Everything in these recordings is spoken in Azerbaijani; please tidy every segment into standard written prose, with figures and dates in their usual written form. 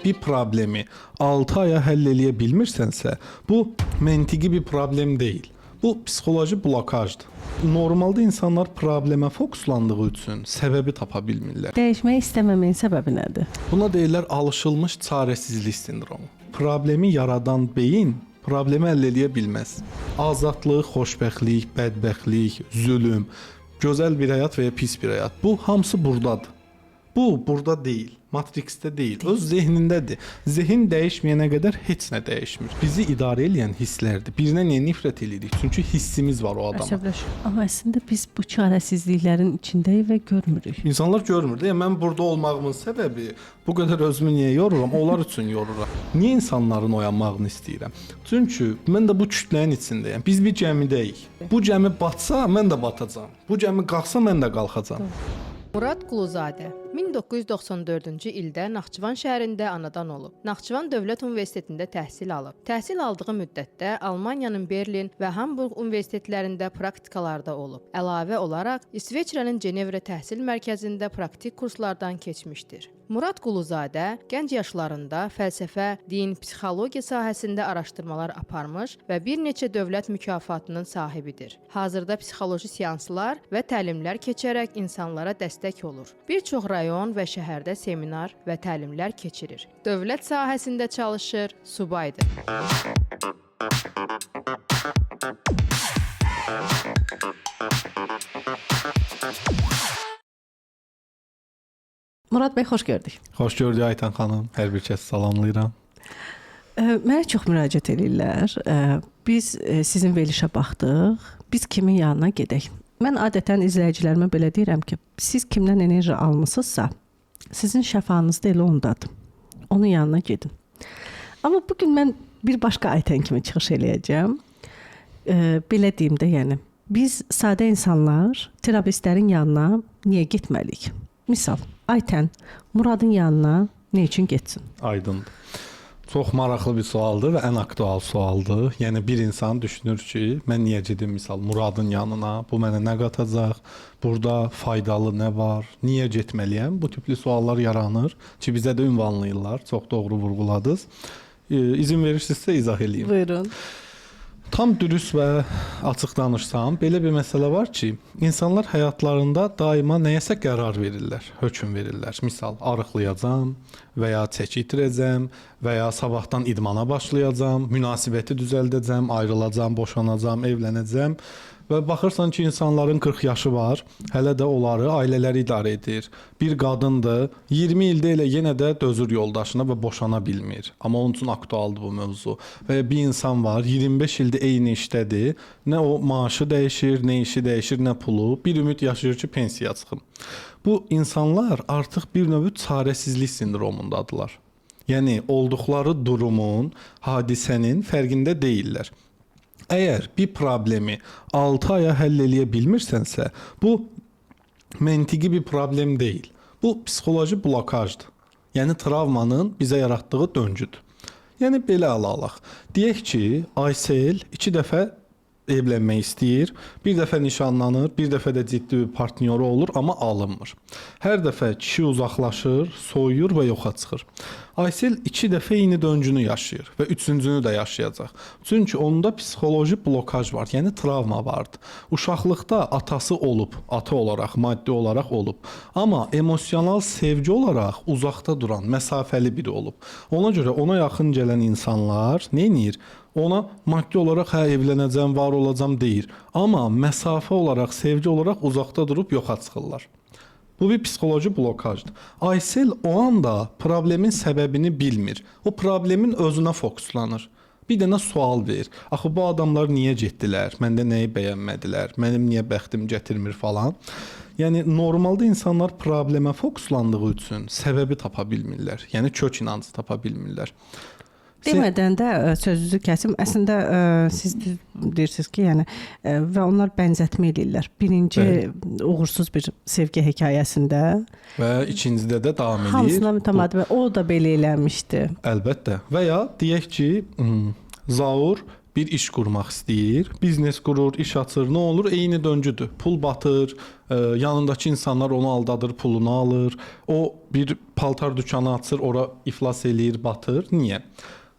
bir problemi 6 aya həll eləyə bilmirsənsə, bu məntiqi bir problem deyil. Bu psixoloji blokajdır. Normalda insanlar problemə fokuslandığı üçün səbəbi tapa bilmirlər. Dəyişmək istəməməyin səbəbi nədir? Buna deyirlər alışılmış çarəsizlik sindromu. Problemi yaradan beyin problemi həll eləyə bilməz. Azadlıq, xoşbəxtlik, bədbəxtlik, zülm, gözəl bir həyat və ya pis bir həyat. Bu hamısı burdadır. Bu burada deyil. Matrixdə deyil. Öz zehnindədir. Zehin dəyişməyənə qədər heç nə dəyişmir. Bizi idarə edən hisslərdir. Birinə niyə nifrət edirik? Çünki hissimiz var o adama. Amma əslində biz bu çarəsizliklərin içindəyik və görmürük. İnsanlar görmür. Mən burada olmağımın səbəbi bu qədər özümü niyə yoruram? Onlar üçün yoruram. Niyə insanların oyanmağını istəyirəm? Çünki mən də bu kütlənin içindəyəm. Biz bir gəmidəyik. Bu gəmi batsa, mən də batacağam. Bu gəmi qalxsa, mən də qalxacağam. Murad Quluzadə 1994-cü ildə Naxçıvan şəhərində anadan olub. Naxçıvan Dövlət Universitetində təhsil alıb. Təhsil aldığı müddətdə Almaniyanın Berlin və Hamburq universitetlərində praktikalarda olub. Əlavə olaraq İsveçrənin Cenevra təhsil mərkəzində praktik kurslardan keçmişdir. Murad Quluzadə gənc yaşlarında fəlsəfə, din, psixologiya sahəsində araşdırmalar aparmış və bir neçə dövlət mükafatının sahibidir. Hazırda psixoloji seanslar və təlimlər keçərək insanlara dəstək olur. Bir çox rayon və şəhərdə seminar və təlimlər keçirir. Dövlət sahəsində çalışır, subaydır. Murad bəy, xoş gördük. Xoş gördük Aytan xanım. Hər bir kəs salamlayıram. Mənə çox müraciət edirlər. Biz sizin verilişə baxdıq. Biz kimin yanına gedək? Mən adətən izləyicilərimə belə deyirəm ki, siz kimdən enerji almısınızsa, sizin şəfanız da elə ondadır. Onun yanına gedin. Amma bugün mən bir başqa Aytan kimi çıxış eləyəcəm. Belə deyim də, yəni biz sadə insanlar terapistlərin yanına niyə getməliyik? Misal, Aytan Muradın yanına nə üçün getsin? Aydındır. Çox maraqlı bir sualdır və ən aktual sualdır. Yəni bir insan düşünür ki, mən niyə gedim misal Muradın yanına? Bu mənə nə qatacaq? Burada faydalı nə var? Niyə getməliyəm? Bu tipli suallar yaranır ki, bizə də ünvanlayırlar. Çox doğru vurğuladınız. İzin verirsinizsə izah eləyim. Buyurun. Tam dürüst və açıq danışsam, belə bir məsələ var ki, insanlar həyatlarında daima nəyəsə qərar verirlər, hökm verirlər. Misal, arıqlayacam və ya çəki itirəcəm və ya sabahdan idmana başlayacam, münasibəti düzəldəcəm, ayrılacam, boşanacam, evlənəcəm. Və baxırsan ki, insanların 40 yaşı var, hələ də onları ailələri idarə edir. Bir qadındır, 20 ildə elə yenə də dözür yoldaşına və boşana bilmir. Amma onun üçün aktualdır bu mövzu. Və bir insan var, 25 ildə eyni işdədir, nə o maaşı dəyişir, nə işi dəyişir, nə pulu. Bir ümid yaşayır ki, pensiya çıxım. Bu insanlar artıq bir növ çarəsizlik sindromundadırlar. Yəni, olduqları durumun, hadisənin fərqində deyirlər. Əgər bir problemi 6 aya həll eləyə bilmirsənsə, bu məntiqi bir problem deyil. Bu psixoloji blokajdır. Yəni travmanın bizə yaratdığı döngüdür. Yəni belə alaq. Deyək ki, Aysel 2 dəfə evlənmək istəyir, bir dəfə nişanlanır, bir dəfə də ciddi bir partnyoru olur, amma alınmır. Hər dəfə kişi uzaqlaşır, soyuyur və yoxa çıxır. Aysel 2 dəfə eyni döngünü yaşayır və 3-cünü də yaşayacaq. Çünki onda psixoloji blokaj var, yəni travma vardı. Uşaqlıqda atası olub, ata olaraq, maddi olaraq olub. Amma emosional sevgi olaraq uzaqda duran, məsafəli biri olub. Ona görə ona yaxın gələn insanlar nə edir? Ona maddi olaraq hə evlənəcəm, var olacam deyir. Amma məsafə olaraq, sevgi olaraq uzaqda durub yoxa çıxırlar. Bu bir psixoloji blokajdır. Aysel o anda problemin səbəbini bilmir. O problemin özünə fokuslanır. Bir dənə sual verir. Axı bu adamlar niyə getdilər? Məndə nəyi bəyənmədilər? Mənim niyə bəxtim gətirmir falan. Yəni normalda insanlar problemə fokuslandığı üçün səbəbi tapa bilmirlər. Yəni kök inancı tapa bilmirlər. Demədən də sözünüzü kəsim. Əslində siz deyirsiniz ki, yəni və onlar bənzətmə edirlər. Birinci uğursuz bir sevgi hekayəsində və ikincidə də davam edir. Hamısına mütəmadi və o da belə eləmişdi. Əlbəttə. Və ya deyək ki, Zaur bir iş qurmaq istəyir, biznes qurur, iş açır, nə olur? Eyni döngüdür. Pul batır, yanındakı insanlar onu aldadır, pulunu alır. O bir paltar dükanı açır, ora iflas eləyir, batır. Niyə?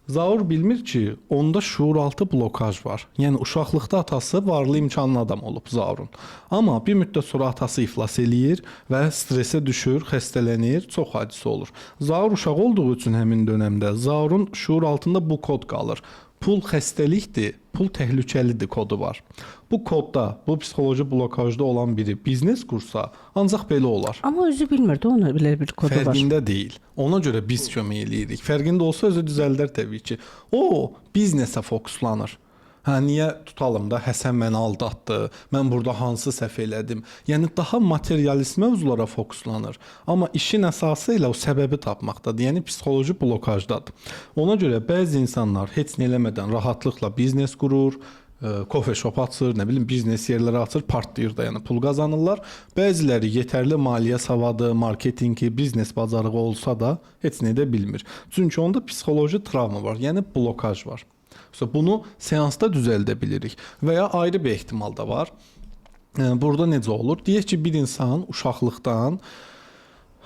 Zaur bilmir ki, onda şuuraltı blokaj var. Yəni uşaqlıqda atası varlı imkanlı adam olub Zaurun. Amma bir müddət sonra atası iflas eləyir və stresə düşür, xəstələnir, çox hadisə olur. Zaur uşaq olduğu üçün həmin dövrdə Zaurun şuur altında bu kod qalır. Pul xəstəlikdir, pul təhlükəlidir kodu var. Bu kodda, bu psixoloji blokajda olan biri biznes qursa, ancaq belə olar. Amma özü bilmirdi, ona belə bir kodu var. Fərqində deyil. Ona görə biz kömək eləyirik. Fərqində olsa özü düzəldər təbii ki. O biznesə fokuslanır. Hə, niyə tutalım da Həsən məni aldatdı, mən burada hansı səhv elədim. Yəni daha materialist mövzulara fokuslanır. Amma işin əsası ilə o səbəbi tapmaqdadır. Yəni psixoloji blokajdadır. Ona görə bəzi insanlar heç nə eləmədən rahatlıqla biznes qurur, kofe shop açır, nə bilim biznes yerləri açır, partlayır da, yəni pul qazanırlar. Bəziləri yetərli maliyyə savadı, marketingi, biznes bacarığı olsa da heç nə edə bilmir. Çünki onda psixoloji travma var, yəni blokaj var. Bunu seansda düzəldə bilirik. Və ya ayrı bir ehtimal da var. Burada necə olur? Deyək ki, bir insan uşaqlıqdan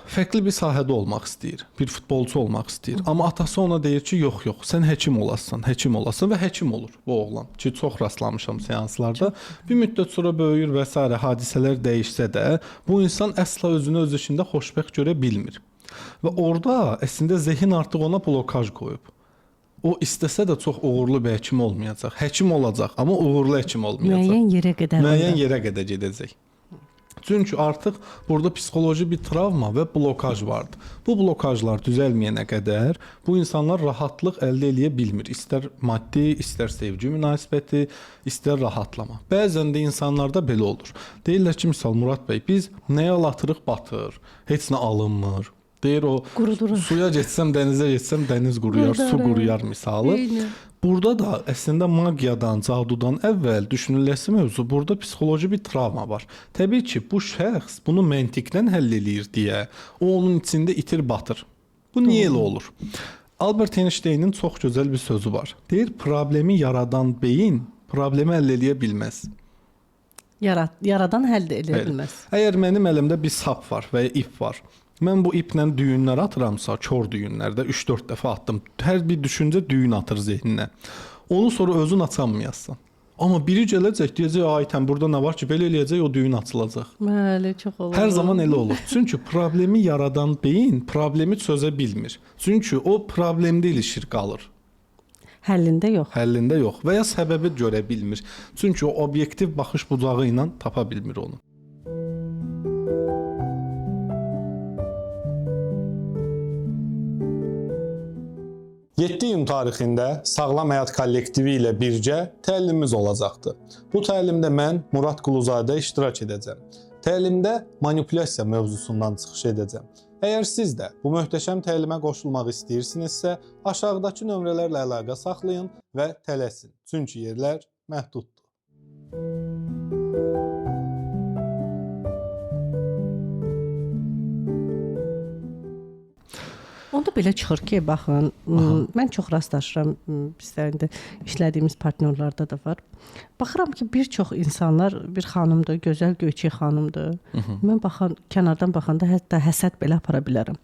fərqli bir sahədə olmaq istəyir. Bir futbolçu olmaq istəyir. Amma atası ona deyir ki, yox, sən həkim olasan və həkim olur bu oğlan. Ki, çox rastlamışam seanslarda. Bir müddət sonra böyüyür və s. hadisələr dəyişsə də, bu insan əsla özünü öz işində xoşbəxt görə bilmir. Və orada əslində zehin artıq ona blokaj qoyub. O istəsə də çox uğurlu bir həkim olmayacaq. Həkim olacaq, amma uğurlu həkim olmayacaq. Müəyyən yerə qədər gedəcək. Çünki artıq burada psixoloji bir travma və blokaj vardır. Bu blokajlar düzəlməyənə qədər bu insanlar rahatlıq əldə edə bilmir. İstər maddi, istər sevgi münasibəti, istər rahatlama. Bəzən də insanlarda belə olur. Deyirlər ki, misal Murad bəy, biz nəyə latırıq batır, heç nə alınmır. Deyir o, suya getsəm, dənizə getsəm, dəniz quruyar, su quruyar misalı. Burada da əslində magiyadan, cadudan əvvəl düşünüləsi mövzu, burada psixoloji bir travma var. Təbii ki, bu şəxs bunu məntiqdən həll eləyir deyə, o onun içində itir batır. Bu niyə elə olur? Albert Einstein'in çox gözəl bir sözü var. Deyir, problemi yaradan beyin problemi həll edə bilməz. Yaradan həll edə bilməz. Əgər mənim əlimdə bir sap var və ya ip var, mən bu iplə düyünlər atıramsa, kör düyünlərdə 3-4 dəfə atdım. Hər bir düşüncə düyün atır zehninə. Onu sonra özün açamayasın. Amma biri gələcək, deyəcək, ay tən burada nə var ki, belə eləyəcək, o düyün açılacaq. Bəli, çox olur. Hər zaman elə olur. Çünki problemi yaradan beyin problemi çözə bilmir. Çünki o problemdə ilişir, qalır. Həllində yox və ya səbəbi görə bilmir. Çünki o obyektiv baxış bucağı ilə tapa bilmir onu. 7 iyun tarixində Sağlam Həyat kollektivi ilə birgə təlimimiz olacaqdır. Bu təlimdə mən Murad Quluzadə iştirak edəcəm. Təlimdə manipulyasiya mövzusundan çıxış edəcəm. Əgər siz də bu möhtəşəm təlimə qoşulmaq istəyirsinizsə, aşağıdakı nömrələrlə əlaqə saxlayın və tələsin. Çünki yerlər məhduddur. Onda belə çıxır ki, baxın, mən çox rastlaşıram, bizlərində işlədiyimiz partnyorlarda da var. Baxıram ki, bir çox insanlar, bir xanımdır, gözəl göyçək xanımdır. Mən kənardan baxanda hətta həsəd belə apara bilərəm.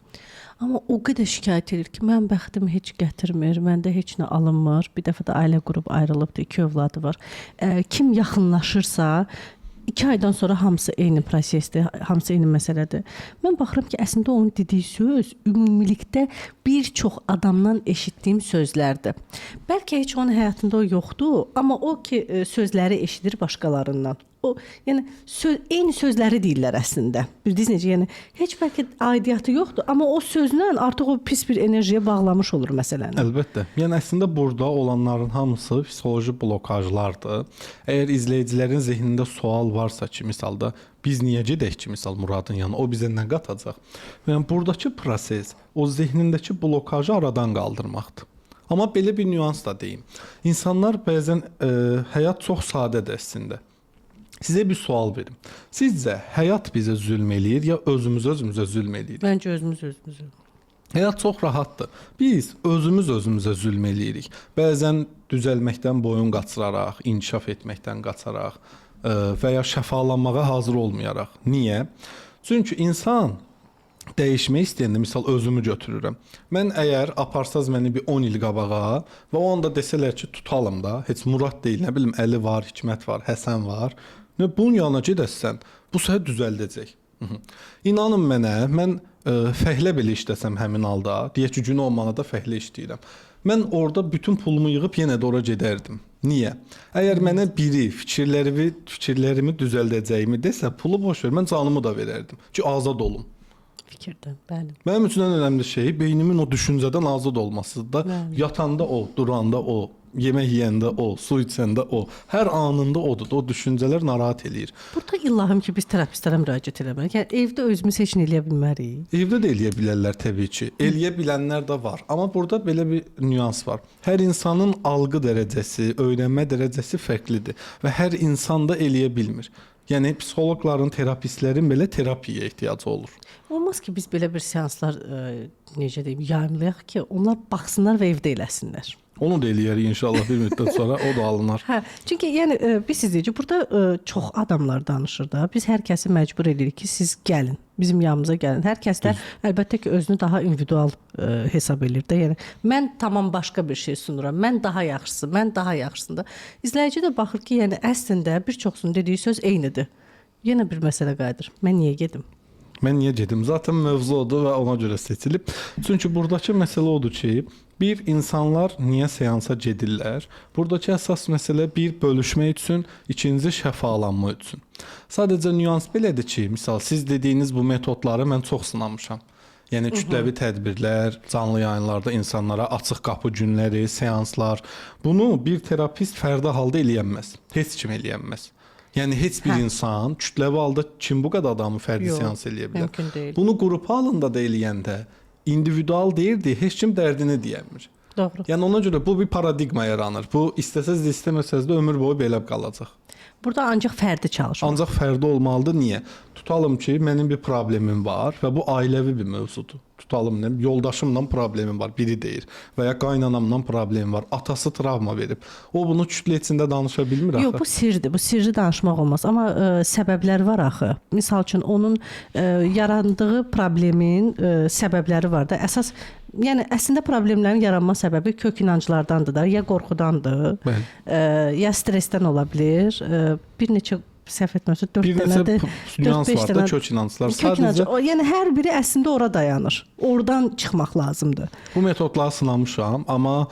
Amma o qədər şikayət edir ki, mən bəxtim heç gətirmir, məndə heç nə alınmır. Bir dəfə də ailə qurub ayrılıbdı, 2 övladı var. Kim yaxınlaşırsa, 2 aydan sonra hamısı eyni prosesdir, hamısı eyni məsələdir. Mən baxıram ki, əslində onun dediyi söz ümumilikdə bir çox adamdan eşitdiyim sözlərdir. Bəlkə heç onun həyatında o yoxdur, amma o ki sözləri eşidir başqalarından. O, yəni eyni sözləri deyirlər əslində. Bildiniz necə? Yəni heç bəlkə aidiyyatı yoxdur, amma o sözlə artıq o pis bir enerjiyə bağlamış olur məsələni. Əlbəttə. Yəni əslində burada olanların hamısı psixoloji blokajlardır. Əgər izləyicilərin zehnində sual varsa ki, misalda biz niyə gedək ki, misal Muradın yanına, o bizə nə qatacaq? Yəni buradakı proses o zehnindəki blokajı aradan qaldırmaqdır. Amma belə bir nüans da deyim. İnsanlar bəzən həyat çox sadədir əslində. Sizə bir sual verim. Sizcə həyat bizə zülm eləyir ya özümüzə zülm eləyirik? Məncə özümüzə. Həyat çox rahatdır. Biz özümüzə zülm eləyirik. Bəzən düzəlməkdən boyun qaçıraraq, inkişaf etməkdən qaçaraq və ya şəfalanmağa hazır olmayaraq. Niyə? Çünki insan dəyişmək istəyəndə, misal özümü götürürəm. Mən əgər aparsaz məni bir 10 il qabağa və o anda desələr ki, tutalım da, heç Murad deyil, nə bilim Əli var, Hikmət var, Həsən var. Bunun yanına gedəsən, bu səni düzəldəcək. İnanın mənə, mən fəhlə belə işləsəm həmin halda, deyək ki, gün olmana da fəhlə işləyirəm. Mən orada bütün pulumu yığıb yenə də ora gedərdim. Niyə? Əgər mənə biri fikirlərimi düzəldəcəyimi desə, pulu boş ver, mən canımı da verərdim ki, azad olum. Fikirdir, bəli. Mənim üçün ən önəmli şey beynimin o düşüncədən azad olmasıdır. Bəli. Yatanda o, duranda o, yemək yeyəndə o, su içəndə o, hər anında odur. O düşüncələr narahat eləyir. Burada illahım ki, biz terapistlərə müraciət etməliyik. Yəni evdə özümüz heç nə eləyə bilmərik. Evdə də eləyə bilərlər təbii ki. Eləyə bilənlər də var. Amma burada belə bir nüans var. Hər insanın algı dərəcəsi, öyrənmə dərəcəsi fərqlidir və hər insan da eləyə bilmir. Yəni psixoloqların, terapistlərin belə terapiyaya ehtiyacı olur. Olmaz ki, biz belə bir seanslar necə deyim, yayımlayaq ki, onlar baxsınlar və evdə eləsinlər. Onu da eləyərik inşallah bir müddət sonra, o da alınır. Hə, çünki yəni biz izləyici burada çox adamlar danışır da. Biz hər kəsi məcbur edirik ki, siz gəlin, bizim yanımıza gəlin. Hər kəs də əlbəttə ki, özünü daha individual hesab edir də. Yəni mən tamam başqa bir şey sunuram. Mən daha yaxşısı, mən daha yaxşısında. İzləyici də baxır ki, yəni əslində bir çoxsunun dediyi söz eynidir. Yenə bir məsələ qayıdır. Mən niyə gedim? Mən niyə gedim? Zaten mövzu odur və ona görə seçilib. Çünki buradakı məsələ odur ki, bir insanlar niyə seansa gedirlər? Buradakı əsas məsələ bir bölüşmək üçün, ikinci şəfalanma üçün. Sadəcə nüans belədir ki, misal siz dediyiniz bu metodları mən çox sınamışam. Yəni kütləvi tədbirlər, canlı yayınlarda insanlara açıq qapı günləri, seanslar. Bunu bir terapist fərdi halda eləyənməz. Heç kim eləyənməz. Yəni heç bir insan kütləvi halda kim bu qədər adamı fərdi seans eləyə bilər? Mümkün deyil. Bunu qrup halında da eləyəndə individual deyirdi, heç kim dərdini deyəmir. Doğru. Yəni ona görə bu bir paradigma yaranır. Bu istəsəz də istəməsəz də ömür boyu belə qalacaq. Burada ancaq fərdi çalışır. Ancaq fərdi olmalıdır. Niyə? Tutalım ki, mənim bir problemim var və bu ailəvi bir mövzudur. Tutalım nə, yoldaşımla problemim var, biri deyir və ya qaynanamla problemim var. Atası travma verib. O bunu kütlə içində danışa bilmir axı. Yox, bu sirdir. Bu sirri danışmaq olmaz. Amma səbəblər var axı. Məsəl üçün onun yarandığı problemin səbəbləri var da. Əsas yəni əslində problemlərin yaranma səbəbi kök inanclardandır da, ya qorxudandır, ya stressdən ola bilər. Bir neçə səhv etmirəmsə 4 dənədir. Nüans var da kök inanclar. Sadəcə yəni hər biri əslində ora dayanır. Oradan çıxmaq lazımdır. Bu metodları sınamışam, amma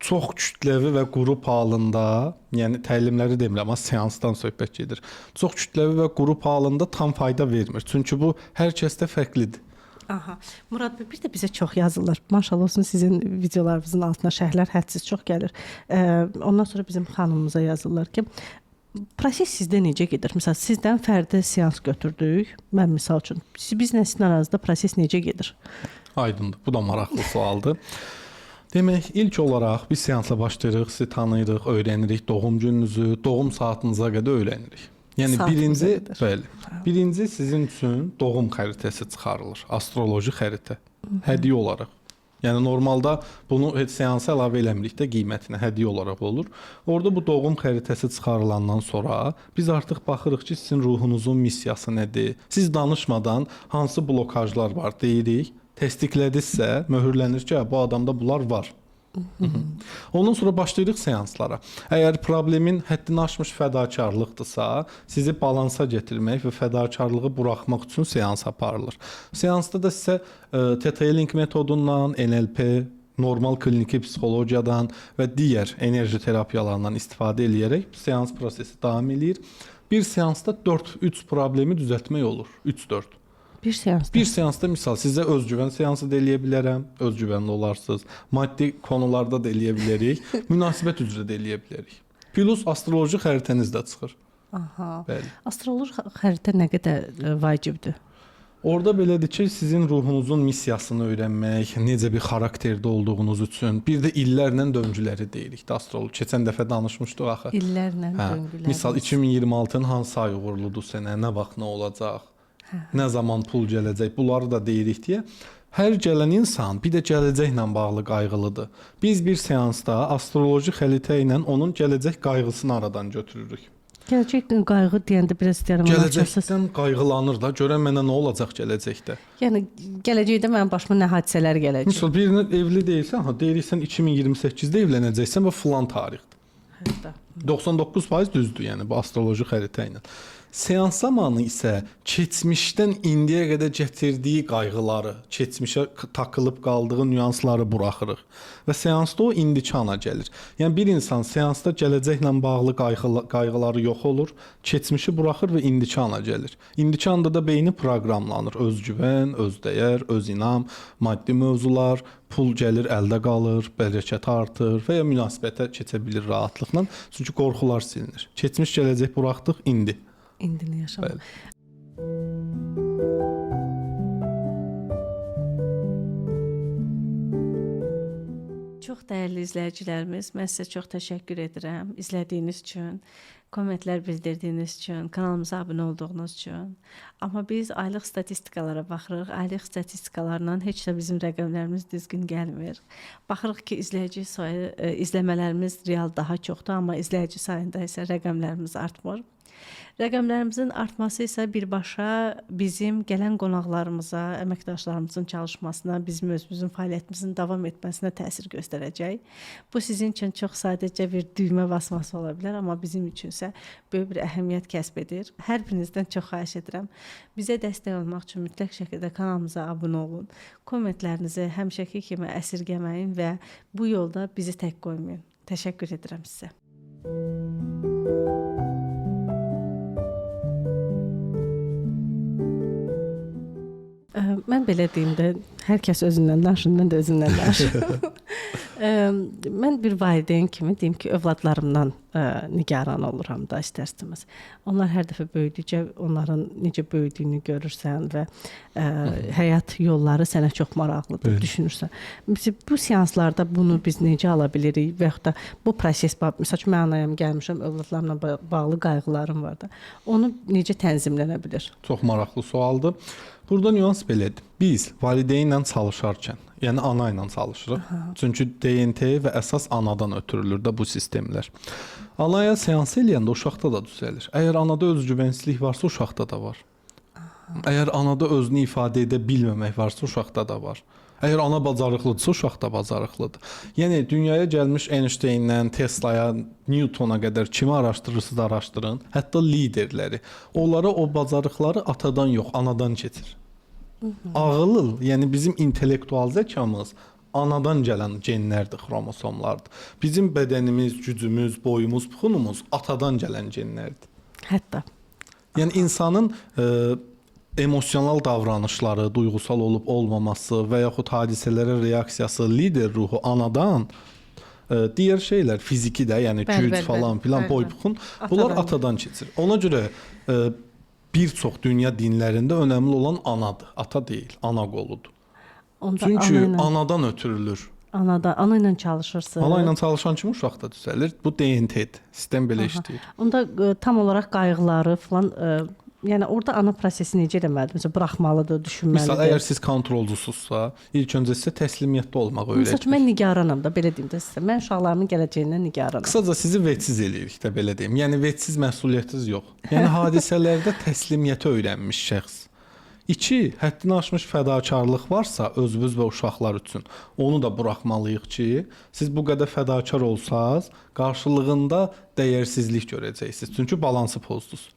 çox kütləvi və qrup halında, yəni təlimləri demirəm, amma seansdan söhbət gedir. Çox kütləvi və qrup halında tam fayda vermir. Çünki bu hər kəsdə fərqlidir. Aha. Murad bəy, bir də bizə çox yazırlar. Maşallah olsun sizin videolarınızın altına şərhlər hədsiz çox gəlir. Ondan sonra bizim xanımımıza yazırlar ki, proses sizdə necə gedir? Məsələn, sizdən fərdi seans götürdük. Mən misal üçün, bizlə sizin aranızda proses necə gedir? Aydındır. Bu da maraqlı sualdır. Demək, ilk olaraq biz seansla başlayırıq, sizi tanıyırıq, öyrənirik doğum gününüzü, doğum saatınıza qədər öyrənirik. Yəni birinci sizin üçün doğum xəritəsi çıxarılır, astroloji xəritə, hədiyyə olaraq. Yəni normalda bunu heç seansa əlavə eləmirik də qiymətinə, hədiyyə olaraq olur. Orada bu doğum xəritəsi çıxarılandan sonra biz artıq baxırıq ki, sizin ruhunuzun missiyası nədir? Siz danışmadan hansı blokajlar var deyirik. Təsdiqlədinizsə, möhürlənir ki, bu adamda bunlar var. Ondan sonra başlayırıq seanslara. Əgər problemin həddini aşmış fədakarlıqdırsa, sizi balansa gətirmək və fədakarlığı buraxmaq üçün seans aparılır. Seansda da sizə TT-Link metodundan, NLP, normal kliniki psixologiyadan və digər enerji terapiyalarından istifadə edərək seans prosesi davam edir. Bir seansda 4-3 problemi düzəltmək olur. 3-4. Bir seansda. Bir seansda misal sizə özgüvən seansı da eləyə bilərəm, özgüvənli olarsınız. Maddi konularda da eləyə bilərik, münasibət üzrə də eləyə bilərik. Plus astroloji xəritəniz də çıxır. Aha. Bəli. Astroloji xəritə nə qədər vacibdir? Orada belədir ki, sizin ruhunuzun missiyasını öyrənmək, necə bir xarakterdə olduğunuz üçün, bir də illərlə döngüləri deyirik də astroloji. Keçən dəfə danışmışdıq axı. İllərlə döngülər. Misal 2026-ın hansı ay uğurludur sənə, nə vaxt nə olacaq? Nə zaman pul gələcək, bunları da deyirik deyə. Hər gələn insan bir də gələcəklə bağlı qayğılıdır. Biz bir seansda astroloji xəritə ilə onun gələcək qayğısını aradan götürürük. Gələcək qayğı deyəndə biraz istəyirəm açasınız. Gələcəkdən qayğılanır da, görən mənə nə olacaq gələcəkdə. Yəni gələcəkdə mənim başıma nə hadisələr gələcək? Məsələn, birinə evli deyilsən, deyirsən 2028-də evlənəcəksən və filan tarixdə. Hətta 99% düzdür, yəni bu astroloji xəritə ilə. Seans zamanı isə keçmişdən indiyə qədər gətirdiyi qayğıları, keçmişə takılıb qaldığı nüansları buraxırıq və seansda o indiki ana gəlir. Yəni bir insan seansda gələcəklə bağlı qayğıları yox olur, keçmişi buraxır və indiki ana gəlir. İndiki anda da beyni proqramlanır. Özgüvən, özdəyər, özünam, maddi mövzular, pul gəlir, əldə qalır, bərəkət artır və ya münasibətə keçə bilir rahatlıqla. Çünki qorxular silinir. Keçmiş, gələcək buraxdıq, indi. İndini yaşamaq. Çox dəyərli izləyicilərimiz, mən sizə çox təşəkkür edirəm izlədiyiniz üçün, kommentlər bildirdiyiniz üçün, kanalımıza abunə olduğunuz üçün. Amma biz aylıq statistikalara baxırıq. Aylıq statistikalarla heç də bizim rəqəmlərimiz düzgün gəlmir. Baxırıq ki, izləyici sayı, izləmələrimiz real daha çoxdur, amma izləyici sayında isə rəqəmlərimiz artmır. Rəqəmlərimizin artması isə birbaşa bizim gələn qonaqlarımıza, əməkdaşlarımızın çalışmasına, bizim özümüzün fəaliyyətimizin davam etməsinə təsir göstərəcək. Bu sizin üçün çox sadəcə bir düymə basması ola bilər, amma bizim üçün isə böyük bir əhəmiyyət kəsb edir. Hər birinizdən çox xahiş edirəm. Bizə dəstək olmaq üçün mütləq şəkildə kanalımıza abunə olun. Kommentlərinizi həmişəki kimi əsirgəməyin və bu yolda bizi tək qoymayın. Təşəkkür edirəm sizə. Mən belə deyim də, hər kəs özündən danışır, mən də özümdən danışıram. Mən bir valideyn kimi deyim ki, övladlarımdan nigaran oluram da istər-istəməz. Onlar hər dəfə böyüdükcə onların necə böyüdüyünü görürsən və həyat yolları sənə çox maraqlıdır, düşünürsən. Bu seanslarda bunu biz necə ala bilirik və yaxud da bu proses, məsəl üçün mən anayam, gəlmişəm, övladlarımla bağlı qayğılarım var da, onu necə tənzimlənə bilir? Çox maraqlı sualdır. Burada nüans belədir. Biz valideynlə çalışarkən, yəni ana ilə çalışırıq. Çünki DNT və əsas anadan ötürülür də bu sistemlər. Anaya seans eləyəndə uşaqda da düzəlir. Əgər anada özgüvənsizlik varsa, uşaqda da var. Əgər anada özünü ifadə edə bilməmək varsa, uşaqda da var. Əgər ana bacarıqlıdırsa, uşaq da bacarıqlıdır. Yəni dünyaya gəlmiş Einstein'dən Tesla'ya, Newton'a qədər kimi araşdırırsınız, araşdırın. Hətta liderləri. Onlara o bacarıqları atadan yox, anadan keçir. Ağıl, yəni bizim intellektual zəkamız anadan gələn genlərdir, xromosomlardır. Bizim bədənimiz, gücümüz, boyumuz, puxunumuz atadan gələn genlərdir. Hətta. Yəni insanın emosional davranışları, duyğusal olub olmaması və yaxud hadisələrə reaksiyası, lider ruhu anadan, digər şeylər fiziki də, yəni güc falan filan, boy puxun, bunlar atadan keçir. Ona görə bir çox dünya dinlərində önəmli olan anadır, ata deyil, ana qoludur. Çünki anadan ötürülür. Ana ilə çalışırsınız. Ana ilə çalışan kimi uşaq da düzəlir. Bu DNT-dir. Sistem belə işləyir. Onda tam olaraq qayğıları falan, yəni orada ana prosesi necə eləməlidir? Məsələn, buraxmalıdır, düşünməlidir. Məsələn, əgər siz kontrolcusuzsa, ilk öncə sizə təslimiyyətdə olmaq öyrədir. Məsələn, mən nigaranam da, belə deyim də sizə. Mən uşaqlarımın gələcəyindən nigaranam. Qısaca sizi vecsiz eləyirik də, belə deyim. Yəni vecsiz məsuliyyətiniz yox. Yəni hadisələrdə təslimiyyəti öyrənmiş şəxs. 2. Həddini aşmış fədakarlıq varsa özünüz və uşaqlar üçün, onu da buraxmalıyıq ki, siz bu qədər fədakar olsaz, qarşılığında dəyərsizlik görəcəksiniz. Çünki balansı pozdunuz.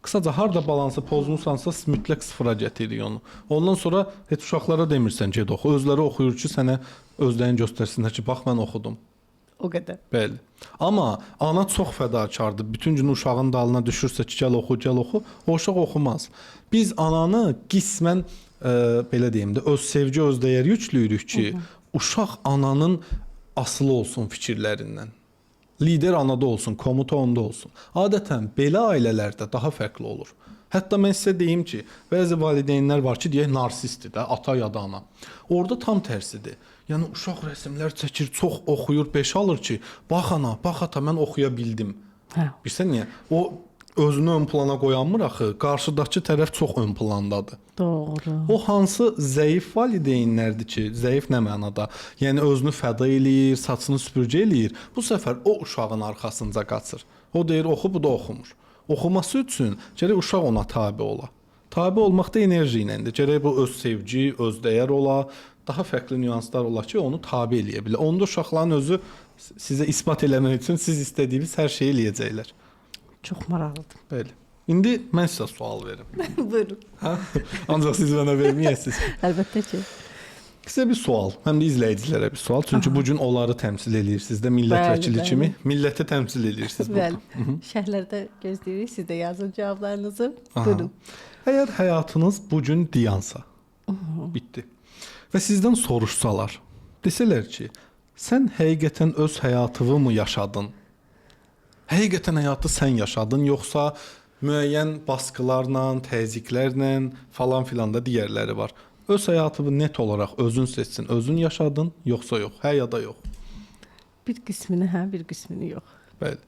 Qısaca harda balansı pozmusansa mütləq sıfıra gətiririk onu. Ondan sonra heç uşaqlara demirsən get oxu. Özləri oxuyur ki, sənə özlərini göstərsinlər ki, bax mən oxudum. O qədər. Bəli. Amma ana çox fədakardır. Bütün gün uşağın dalına düşürsə ki, gəl oxu, o uşaq oxumaz. Biz ananı qismən belə deyim də öz sevgi, öz dəyər yüklüyürük ki, uşaq ananın asılı olsun fikirlərindən. Lider anada olsun, komuta onda olsun. Adətən belə ailələrdə daha fərqli olur. Hətta mən sizə deyim ki, bəzi valideynlər var ki, deyək narsistdir də, ata ya da ana. Orada tam tərsidir. Yəni uşaq rəsmlər çəkir, çox oxuyur, 5 alır ki, bax ana, bax ata, mən oxuya bildim. Hə. Bilirsən niyə? O özünü ön plana qoyanmır axı, qarşıdakı tərəf çox ön plandadır. Doğru. O hansı zəif valideynlərdir ki, zəif nə mənada? Yəni özünü fəda eləyir, saçını süpürgə eləyir. Bu səfər o uşağın arxasınca qaçır. O deyir oxu, bu da oxumur. Oxuması üçün gərək uşaq ona tabe ola. Tabe olmaq da enerji iləndir. Gərək bu öz sevgi, öz dəyər ola, daha fərqli nüanslar ola ki, onu tabe eləyə bilər. Onda uşaqların özü sizə isbat eləmək üçün siz istədiyiniz hər şeyi eləyəcəklər. Çox maraqlıdır. Bəli. İndi mən sizə sual verim. Buyurun. Hə? Ancaq siz mənə verməyəsiniz. Əlbəttə ki. Sizə bir sual, həm də izləyicilərə bir sual. Çünki bu gün onları təmsil eləyirsiniz də millət Bəli, vəkili bəli. kimi, milləti təmsil eləyirsiniz Bəli. burada. Şərhlərdə gözləyirik. Siz də yazın cavablarınızı. Aha. Buyurun. Əgər həyatınız bu gün dayansa, bitdi. Və sizdən soruşsalar, desələr ki, sən həqiqətən öz həyatını mı yaşadın? Həqiqətən həyatı sən yaşadın, yoxsa müəyyən baskılarla, təzyiqlərlə falan filan da digərləri var. Öz həyatını net olaraq özün seçsin, özün yaşadın, yoxsa yox, hə ya da yox. Bir qismini hə, bir qismini yox. Bəli.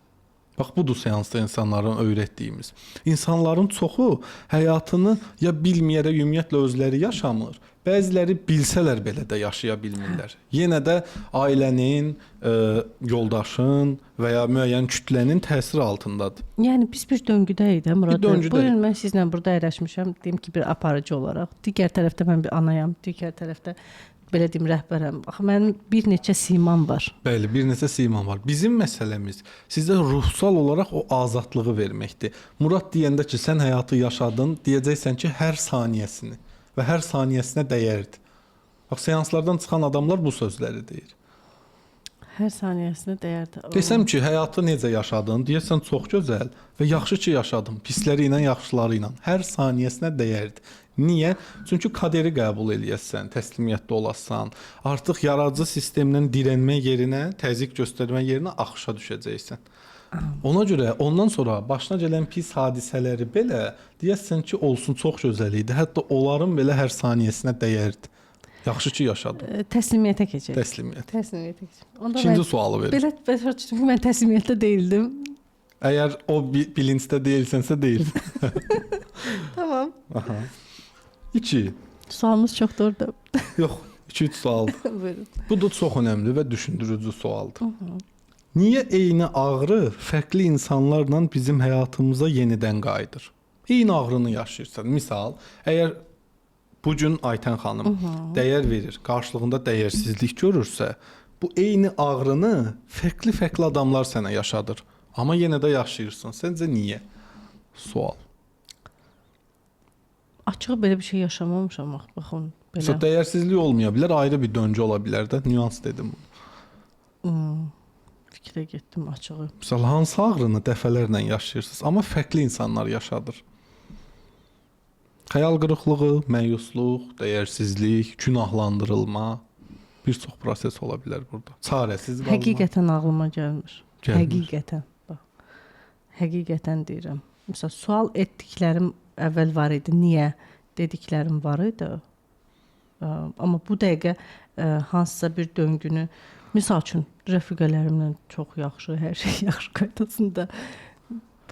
Bax budur seansda insanların öyrətdiyimiz. İnsanların çoxu həyatını ya bilməyərək ümumiyyətlə özləri yaşamır. Bəziləri bilsələr belə də yaşaya bilmirlər. Yenə də ailənin, yoldaşın və ya müəyyən kütlənin təsiri altındadır. Yəni biz bir döngüdəyik də Murad. Bir döngüdəyik. Bugün mən sizlə burada əyləşmişəm, deyim ki, bir aparıcı olaraq. Digər tərəfdə mən bir anayam, digər tərəfdə belə deyim rəhbərəm. Axı mənim bir neçə simam var. Bəli, bir neçə siman var. Bizim məsələmiz sizə ruhsal olaraq o azadlığı verməkdir. Murad deyəndə ki, sən həyatı yaşadın, deyəcəksən ki, hər saniyəsini və hər saniyəsinə dəyərdir. Bax, seanslardan çıxan adamlar bu sözləri deyir. Hər saniyəsinə dəyərdir. Desəm ki, həyatı necə yaşadın, deyəsən çox gözəl və yaxşı ki yaşadım, pisləri ilə, yaxşıları ilə. Hər saniyəsinə dəyərdir. Niyə? Çünki kaderi qəbul eləyəsən, təslimiyyətdə olasan, artıq yaradıcı sistemdən dirənmək yerinə, təzyiq göstərmək yerinə axışa düşəcəksən. Ona görə ondan sonra başına gələn pis hadisələri belə deyəsən ki, olsun çox gözəl idi. Hətta onların belə hər saniyəsinə dəyərdi. Yaxşı ki yaşadım. Təslimiyyətə keçək. Təslimiyyət. Təslimiyyətə keçək. Onda İkinci sualı verin. belə başa düşdüm ki, mən təslimiyyətdə deyildim. Əgər o bilincdə deyilsənsə deyilsən. Tamam. Aha. 2. Sualımız çoxdur orada. Yox, 2-3 sualdır. Buyurun. Bu da çox önəmli və düşündürücü sualdır. Niyə eyni ağrı fərqli insanlarla bizim həyatımıza yenidən qayıdır? Eyni ağrını yaşayırsan. Misal, əgər bu gün Aytən xanım dəyər verir, qarşılığında dəyərsizlik görürsə, bu eyni ağrını fərqli adamlar sənə yaşadır. Amma yenə də yaşayırsan. Səncə niyə? Sual. Açıq belə bir şey yaşamamışam baxın belə. Məsələn, dəyərsizlik olmaya bilər, ayrı bir döngü ola bilər də. Nüans dedim. Fikrə getdim açığı. Məsələn, hansı ağrını dəfələrlə yaşayırsınız, amma fərqli insanlar yaşadır. Xəyal qırıqlığı, məyusluq, dəyərsizlik, günahlandırılma, bir çox proses ola bilər burada. Çarəsiz qalma. Həqiqətən ağlıma gəlmir. Gəlmir. Həqiqətən. Bax. Həqiqətən deyirəm. Məsələn, sual etdiklərim əvvəl var idi. Niyə dediklərim var idi. Amma bu dəqiqə hansısa bir döngünü, misal üçün rəfiqələrimlə çox yaxşı, hər şey yaxşı qaydasında.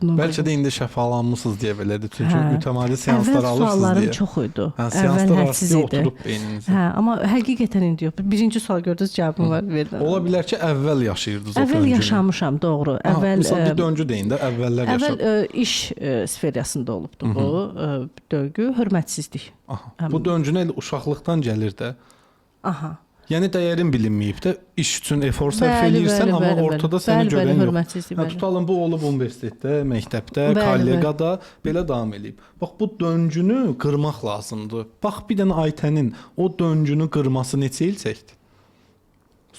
Bəlkə də indi şəfalanmısınız deyə belədir. Çünki mütəmadi seanslar alırsınız suallarım deyə. çox idi. Seanslar arasında oturub beyninizə. Hə, amma həqiqətən indi yox. Birinci sual gördünüz, cavabım var verdim. Ola bilər ki, əvvəl yaşayırdınız o döngünü. Əvvəl yaşamışam, doğru. Əvvəl məsəl bir döngü deyin də, əvvəllər yaşadınız. Əvvəl iş sferasında olubdu bu döngü, hörmətsizlik. Aha. Bu döngü nə uşaqlıqdan gəlir də. Aha. Yəni dəyərin bilinməyib də iş üçün efor sərf eləyirsən, amma ortada səni görən yox. Tutalım bu olub universitetdə, məktəbdə, kolleqada belə davam eləyib. Bax bu döngünü qırmaq lazımdır. Bax bir dənə Aytənin o döngünü qırması neçə il çəkdi?